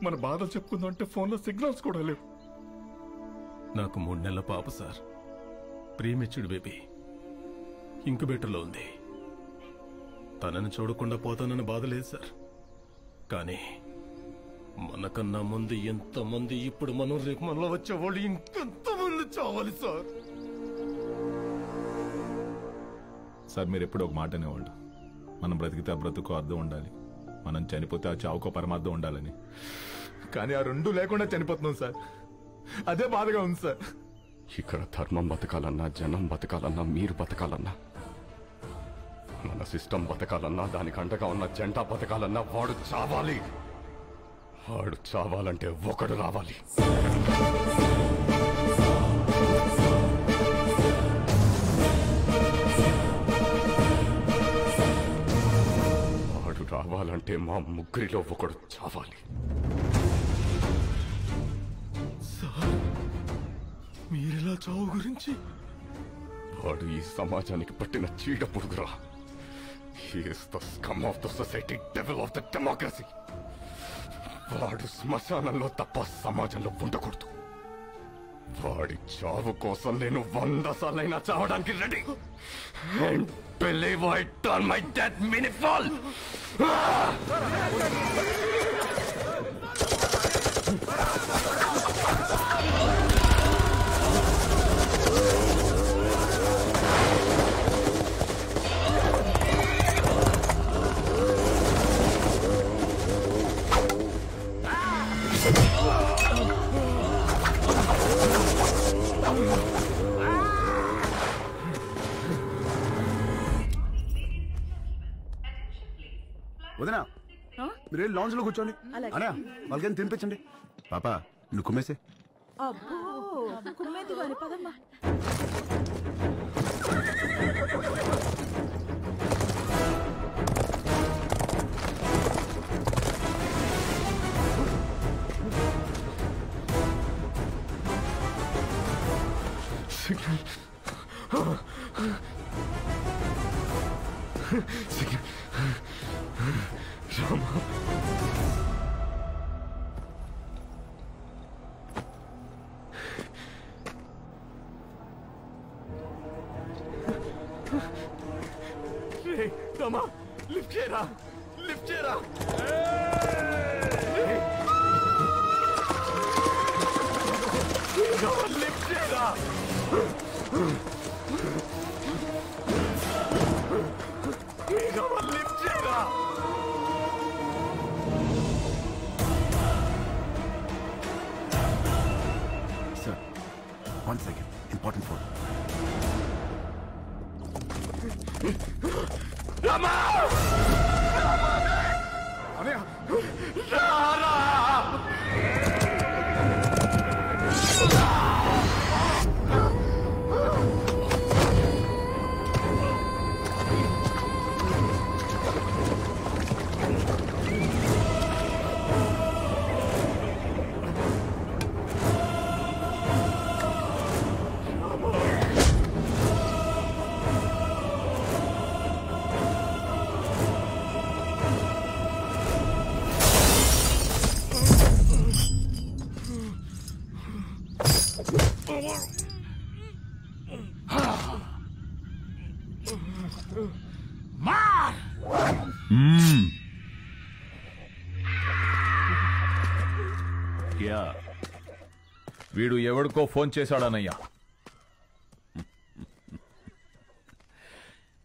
మన బాధలు చెప్పుకుందామంటే ఫోన్లో సిగ్నల్స్ కూడా లేవు. నాకు 3 నెలల పాప సార్, ప్రీమెచ్యూర్డ్ బేబీ, ఇంక్యుబేటర్లో ఉంది. తనని చూడకుండా పోతానని బాధ లేదు సార్. కానీ మనకన్నా ముందు ఎంతమంది, ఇప్పుడు మనం రేపు మనలో వచ్చేవాళ్ళు ఇంకెంతమంది చావాలి సార్. సార్ మీరు ఎప్పుడు ఒక మాట అనేవాళ్ళు, మనం బ్రతికితే ఆ బ్రతుకు అర్థం ఉండాలి, మనం చనిపోతే ఆ చావుకో పరమార్థం ఉండాలని. కానీ ఆ రెండు లేకుండా చనిపోతున్నాం సార్. అదే బాధగా ఉంది సార్. ఇక్కడ ధర్మం బతకాలన్నా, జనం బతకాలన్నా, మీరు బతకాలన్నా, మన సిస్టమ్ బతకాలన్నా, దానికి అండగా ఉన్న జెండా బతకాలన్నా వాడు చావాలి. వాడు చావాలంటే ఒకడు రావాలి. వాడు రావాలంటే మా ముగ్గురిలో ఒకడు చావాలి. మీరెలా చావు గురించి? వాడు ఈ సమాజానికి పట్టిన చీడ పురుగురా. He is the scum of the society, devil of the democracy. వాడు శ్మశానంలో తప్ప సమాజంలో ఉండకూడదు. వాడి చావు కోసం నేను 100 సార్లైనా చావడానికి ready. And believe I turn my death meaningful. వదినా మీరు లాంజ్ లో కూర్చోండి. అనా వాళ్ళకి తినిపించండి. పాప నువ్వు కుమ్మేసే. అబ్బో కుమ్మేది వారి పదమ్మా. రామా లిఫ్ట్ చేయరా, లిఫ్ట్ చేయరా. లిఫ్ట్ చేయరా. లిఫ్ట్ చేయరా. Sir 1 second, important phone. Rama రారా. వీడు ఎవడికో ఫోన్ చేశాడనయ్యా.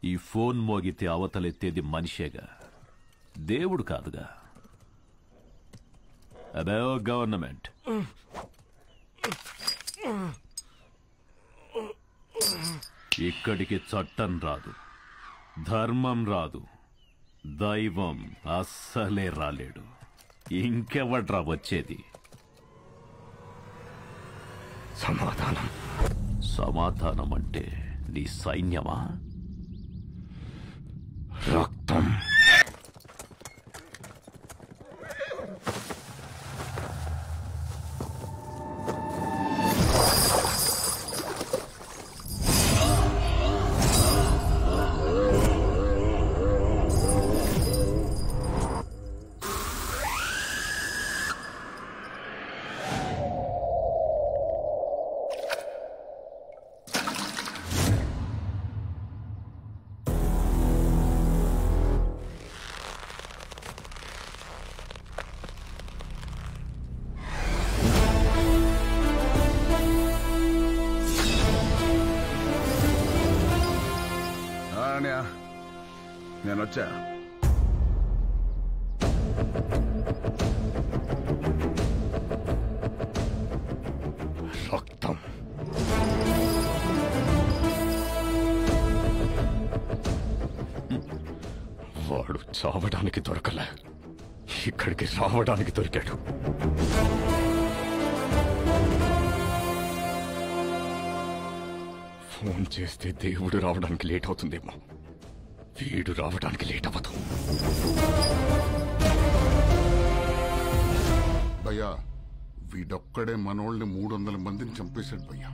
ఈ ఫోన్ మోగితే అవతలెత్తేది మనిషేగా, దేవుడు కాదుగా. అదే గవర్నమెంట్. ఇక్కడికి చట్టం రాదు, ధర్మం రాదు, దైవం అస్సలే రాలేడు. ఇంకెవడ్రా వచ్చేది? సమాధానం. సమాధానం అంటే నీ సైన్యమా? రక్తం. నేనొచ్చా. రక్తం వాడు చావడానికి దొరకలే, ఇక్కడికి రావడానికి దొరికాడు. ఫోన్ చేస్తే దేవుడు రావడానికి లేట్ అవుతుందేమో, వీడు రావడానికి లేట్ అవ్వదు. భయ్యా వీడొక్కడే మనోళ్ళని 300 మందిని చంపేశాడు భయ్యా.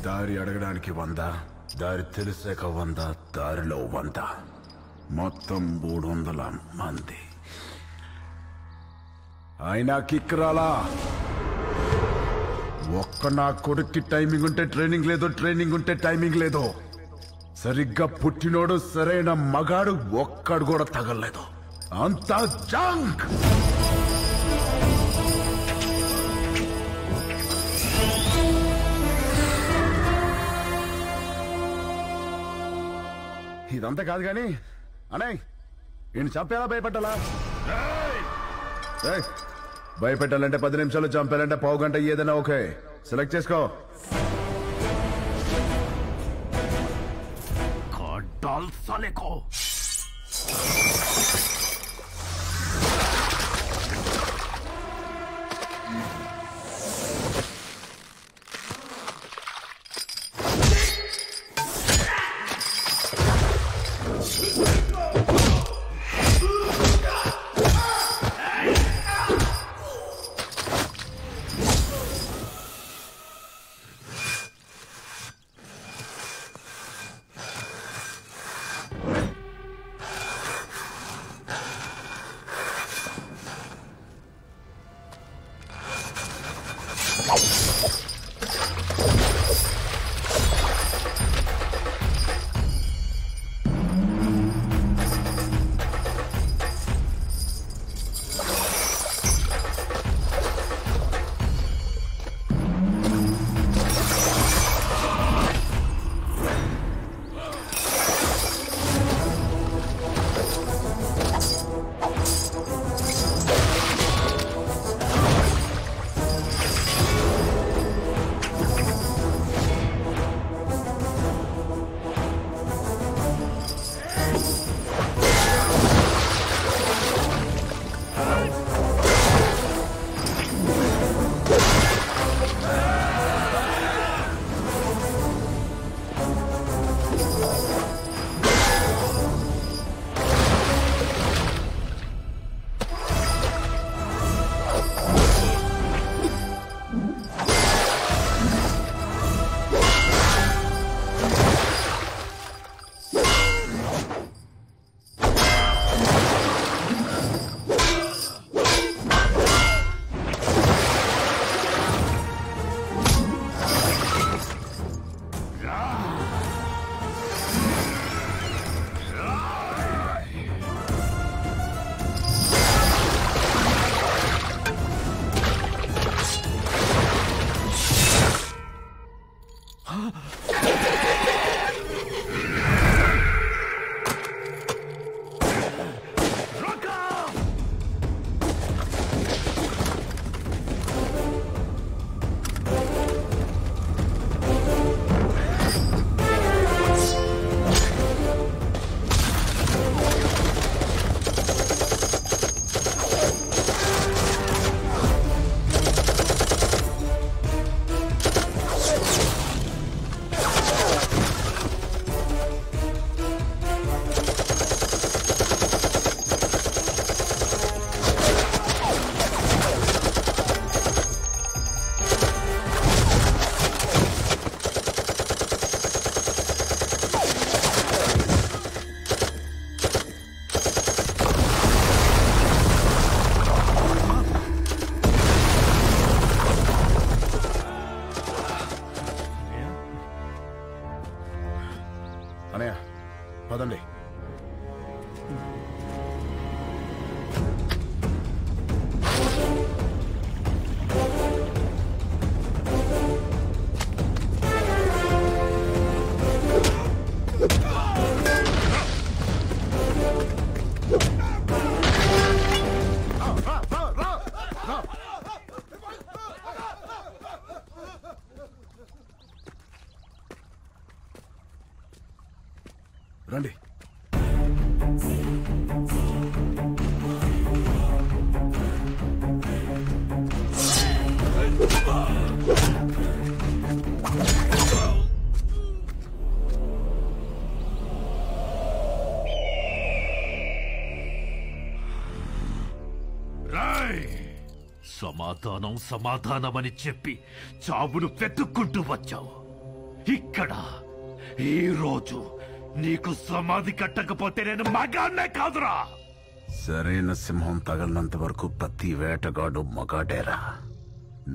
దారి అడగడానికి 100, దారి తెలిసాక 100, దారిలో 100, మొత్తం 300 మంది. అయినా కిక్ రాలా. ఒక్క నా కొడుక్కి టైమింగ్ ఉంటే ట్రైనింగ్ లేదు, ట్రైనింగ్ ఉంటే టైమింగ్ లేదు. సరిగ్గా పుట్టినోడు సరైన మగాడు ఒక్కడు కూడా తగలలేదు. అంతా జంక్. ఇదంతా కాదు కానీ అన్నయ్య ఈయన చంపేలా భయపెట్టాలా? భయపెట్టాలంటే 10 నిమిషాలు, చంపాలంటే పావు గంట, ఏదైనా ఓకే. సెలెక్ట్ చేసుకో. సమాధానం సమాధానమని చెప్పి చావును వెతుక్కుంటూ వచ్చావు. ఇక్కడ ఈ రోజు నీకు సమాధి కట్టకపోతే నేను మగాన్నే కాదురా. సరైన సింహం తగలనంత వరకు ప్రతి వేటగాడు మగాడేరా.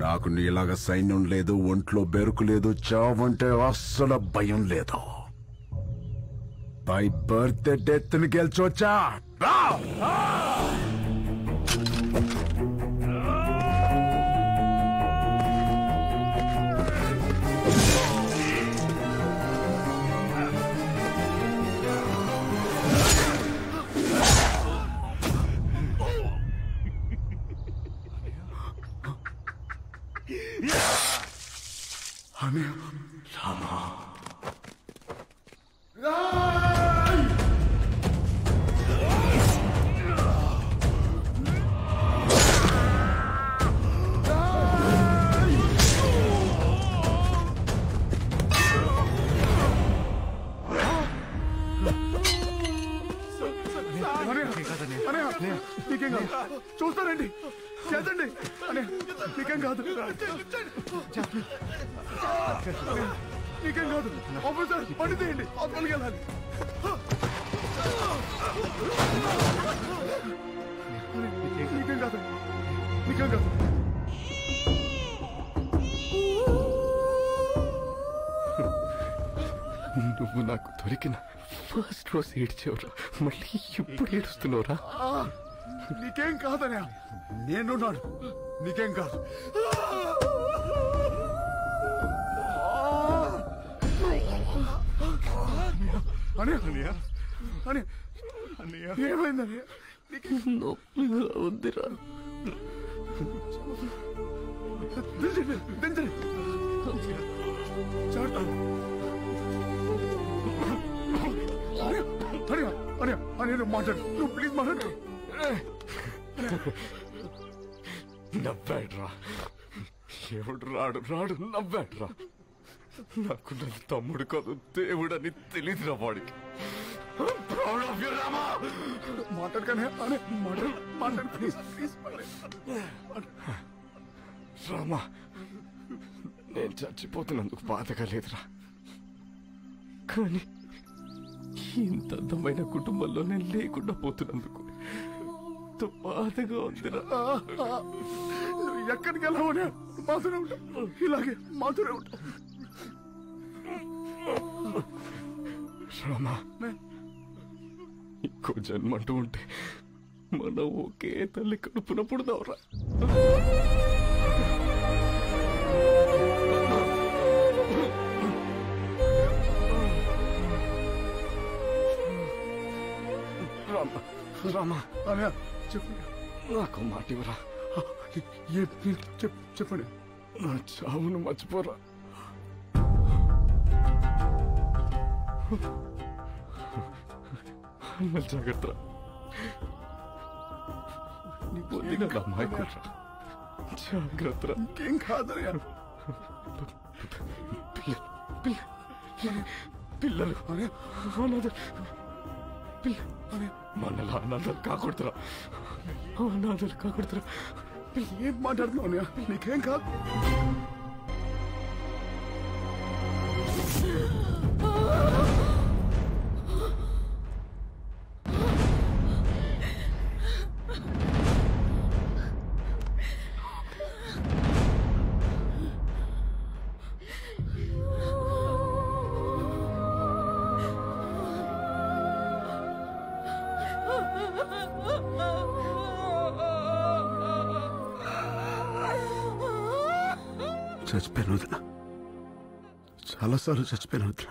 నాకు నీలాగా సైన్యం లేదు, ఒంట్లో బెరుకు లేదు, చావంటే అస్సలు భయం లేదు. బై బర్త్ డెత్ ని గెలిచొచ్చా? చూస్తారండి, చేద్దండి. నీకేం కాదు, నీకేం కాదు. ఆఫీసర్ పని తీయండి, హాస్పిటల్కి వెళ్ళాలి. నీకేం కాదు, నీకేం కాదు. నువ్వు నాకు దొరికిన ఫస్ట్ రోజు ఏడ్చేవరా, మళ్ళీ ఇప్పుడు ఏడుస్తున్నావురా? నీకేం కాదనే, నేనున్నాను, నీకేం కాదు. ఏమైందన్నయ్య? నొప్పిగా ఉందిరా. దించండి. మాట్లాడు, నువ్వు ప్లీజ్ మాట్లాడు. నవ్వాడ్రా, ఎవడు రాడు నవ్వాడ్రా. నాకు నా తమ్ముడు కాదు దేవుడని తెలియదురా వాడికి. మాట్లాడగానే మాట్లాడు ప్లీజ్ ప్లీజ్. రామా, నేను చచ్చిపోతున్నందుకు బాధగా లేదురా, కానీ ఇంత అందమైన కుటుంబంలో నేను లేకుండా పోతున్నందుకు బాధగా ఉందిరా. నువ్వు ఎక్కడికి వెళ్ళావనే మాతోనే ఉంటా, ఇలాగే మాతోనే ఉంటా. రామా, ఇంకో జన్మంటూ ఉంటే మనం ఒకే తల్లి కడుపున పుడదావురా. రామా చెప్పు, నాకు మాట ఇవ్వరా. చెప్పండి. నా చావును మర్చిపోరా. జాగ్రత్త, నీ పొందిన అమ్మాయికురా. జాగ్రత్త, ఇంకేం కాదనయ్యా. పిల్లలు మనలా అనాథలు కాకూడదురా, అనాథలు కాకూడదురా. ఏం మాట్లాడుతున్నావు? నీకేం కాదు. చచ్చిపోయాను వదిన, చాలాసార్లు చచ్చిపోయాను వదిన.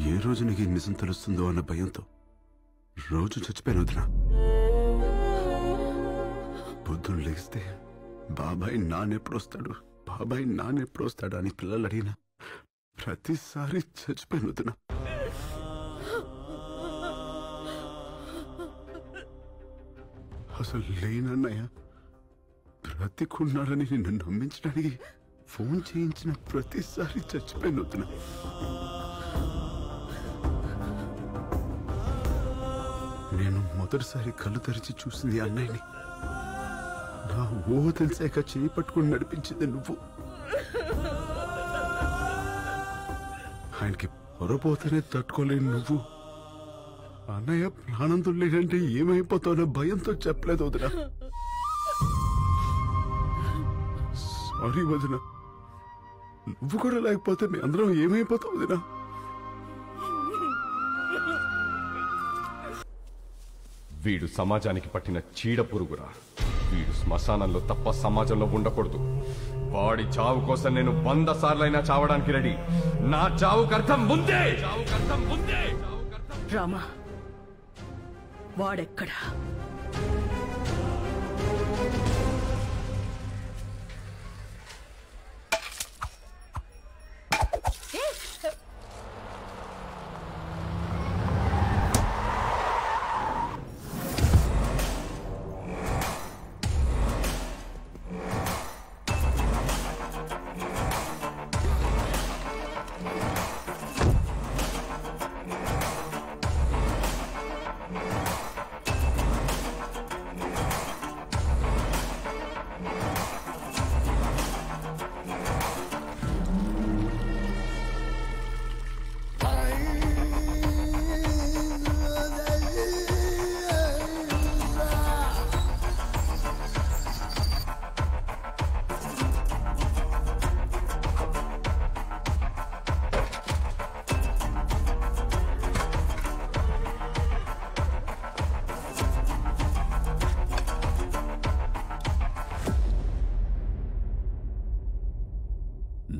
ఏ రోజు నీకు నిజం తెలుస్తుందో అన్న భయంతో రోజు చచ్చిపోయాను వదిన. పొద్దున్న లేస్తే బాబాయ్ నాన్నెప్పుడు వస్తాడు, బాబాయ్ నాన్నెప్పుడు వస్తాడు అని పిల్లలు అడిగినా ప్రతిసారి చచ్చిపోయాను వదిన. అసలు లేనన్నయ్య. బ్రతికున్నాడని నిన్ను నమ్మించడానికి ఫోన్ చేయించిన ప్రతిసారి చచ్చిపోయిన వదిన. నేను మొదటిసారి కళ్ళు తెరిచి చూసింది అన్నయ్యని. నా తెలిసాక చేయి పట్టుకుని నడిపించింది నువ్వు. ఆయనకి పొరపోతేనే తట్టుకోలేని నువ్వు అన్నయ్య ప్రాణంతో లేదంటే ఏమైపోతానో భయంతో చెప్పలేదు వదిన. సారీ వదిన, నువ్వు కూడా లేకపోతే మీ అందరం ఏమైపోతావు వదిన. వీడు సమాజానికి పట్టిన చీడ పురుగురా. వీడు శ్మశానంలో తప్ప సమాజంలో ఉండకూడదు. వాడి చావు కోసం నేను 100 సార్లైనా చావడానికి రెడీ. నా చావుకు అర్థం ముందే. రామా, వాడెక్కడా?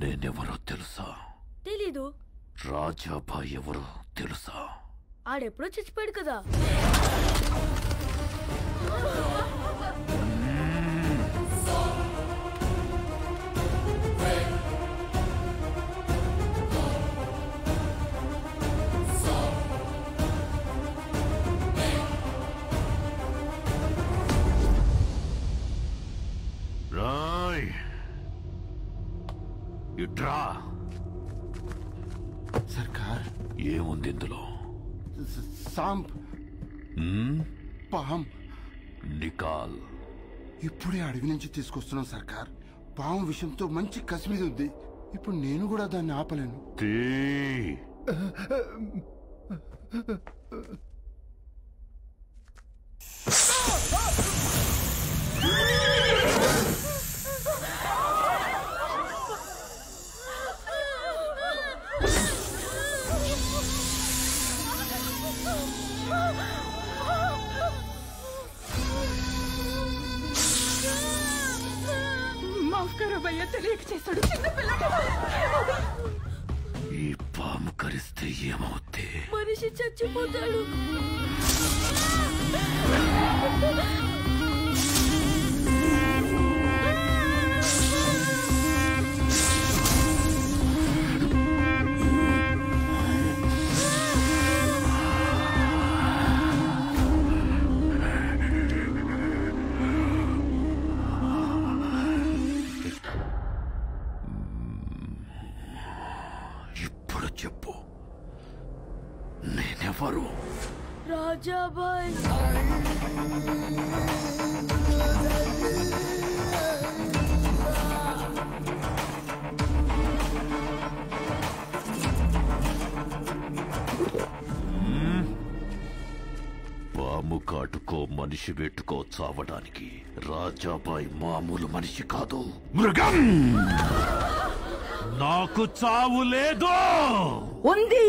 నేనెవరో తెలుసా? తెలీదు. రాజాబాయ్ ఎవరో తెలుసా? ఆడెప్పుడో చచ్చిపోయాడు కదా. రాయ్ ఇట్రా. సర్కార్, ఏముంది ఇందులో? సాంప్, పాం. నికాల్. ఇప్పుడే అడవి నుంచి తీసుకొస్తున్నాం సర్కార్. పాము విషయంతో మంచి కసి మీద ఉంది. ఇప్పుడు నేను కూడా దాన్ని ఆపలేను. మాఫ్ కరో భయ్యా, తెలియక చేశాడు. చిన్న పిల్లడు. ఈ పాము కరిస్తే ఏమవుద్ది? మనిషి చచ్చిపోతాడు. ఇప్పుడు చెప్పు, నేనెవరు? రాజాబాయ్. పాము కాటుకో మనిషి పెట్టుకో చావడానికి. రాజాబాయ్ మామూలు మనిషి కాదు, మృగం. నాకు చావు లేదు. ఉంది.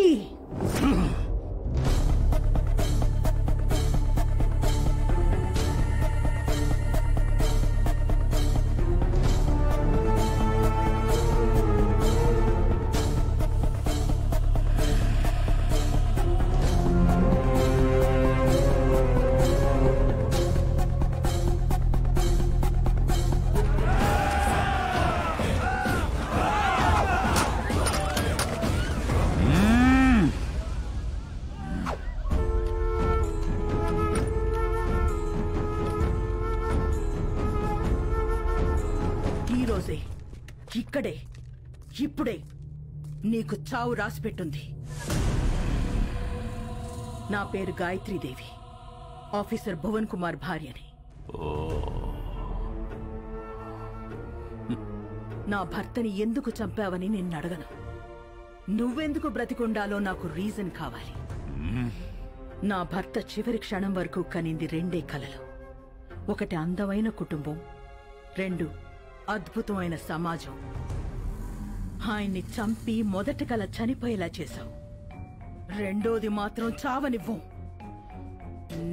రోజే ఇక్కడే ఇప్పుడే నీకు చావు రాసిపెట్టుంది. నా పేరు గాయత్రీదేవి, ఆఫీసర్ భువన్ కుమార్ భార్యని. నా భర్తని ఎందుకు చంపావని నిన్ను అడగను. నువ్వెందుకు బ్రతికుండాలో నాకు రీజన్ కావాలి. నా భర్త చివరి క్షణం వరకు కనింది రెండే కలలు. ఒకటి అందమైన కుటుంబం, రెండు అద్భుతమైన సమాజం. ఆయన్ని చంపి మొదటి కల చనిపోయేలా చేశావు, రెండోది మాత్రం చావనివ్వం.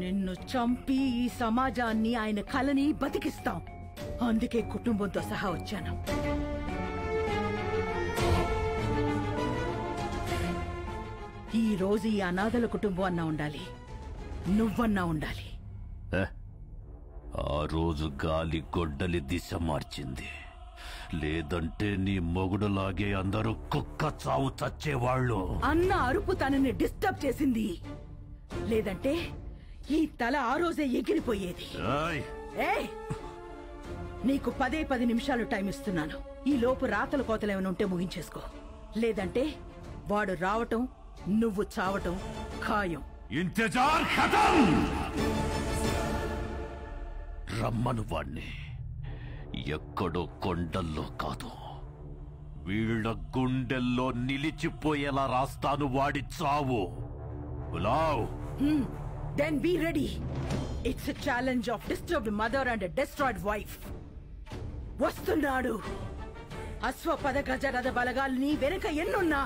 నిన్ను చంపి ఈ సమాజాన్ని, ఆయన కలని బతికిస్తాం. అందుకే కుటుంబంతో సహా వచ్చాను. ఈ రోజు ఈ అనాథల కుటుంబం అన్నా ఉండాలి, నువ్వన్నా ఉండాలి. ఆ రోజు గాలి గొడ్డలి దిశ మార్చింది. లేదంటే నీ మొగుడులాగే అందరూ కుక్క చావు చచ్చేవాళ్ళు. అన్న అరుపు తనని డిస్టర్బ్ చేసింది, లేదంటే ఈ తల ఆ రోజే ఎగిరిపోయేది. నీకు 10 నిమిషాలు టైం ఇస్తున్నాను. ఈ లోపు రాతల కోతలు ఏమైనా ఉంటే ముగించేసుకో, లేదంటే వాడు రావటం నువ్వు చావటం ఖాయం. ఇంతజార్ ఖతం. రమ్మను వాణ్ణి. ఎక్కడో కొండల్లో కాదు, వీళ్ళ గుండెల్లో నిలిచిపోయేలా రాస్తాను వాడి చావు. Then be ready. It's a challenge of disturbed mother and a destroyed wife. వస్తున్నాడు. అశ్వపద గజరథ బలగాల్ని వెనక ఎన్నున్నా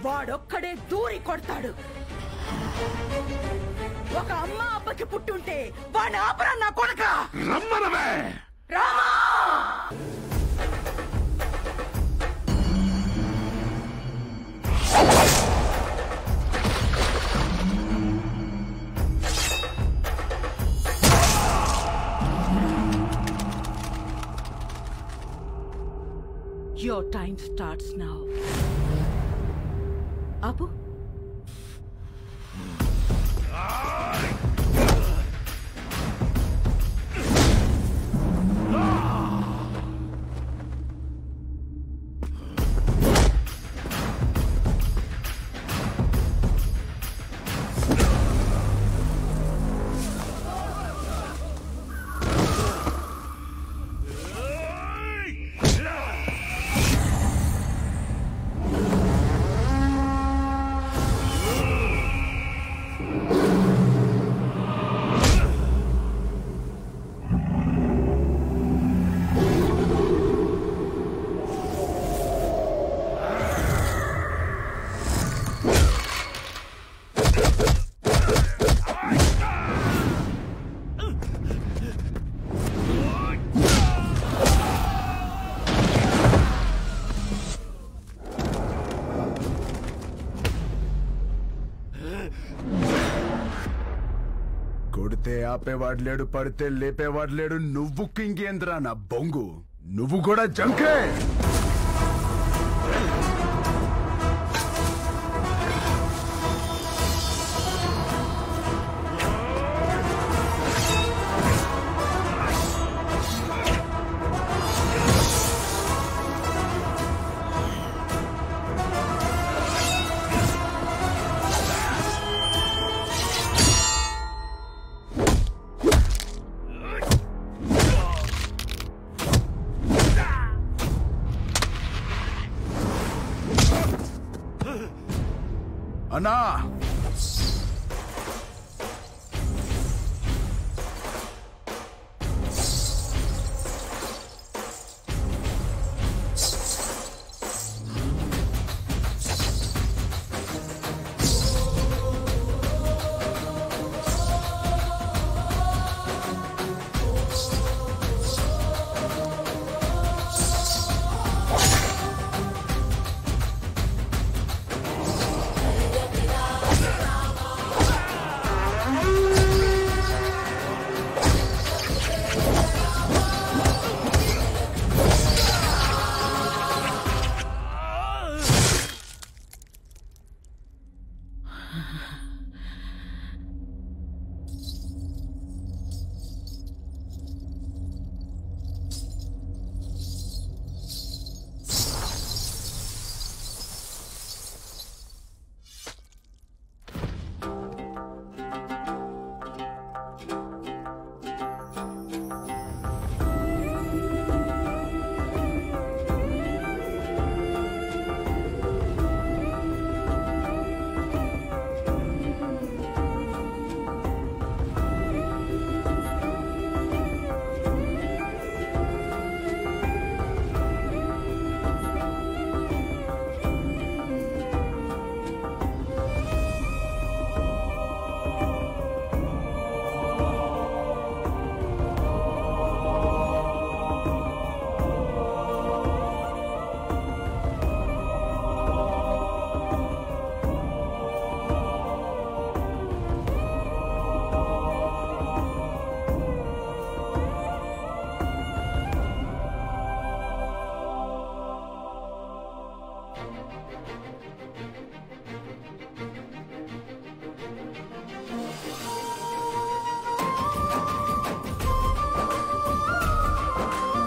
వాడొక్కడే దూరి కొడతాడు. ఒక అమ్మ అబ్బకి పుట్టుంటే వాడిని ఆపరా నా కొడక. రమ్మనవే Rama. Your time starts now. Apu? కొడితే ఆపేవాడు లేడు, పడితే లేపేవాడు లేడు. నువ్వు కింగేంద్రా నా బొంగు, నువ్వు కూడా జంకే. అన్నా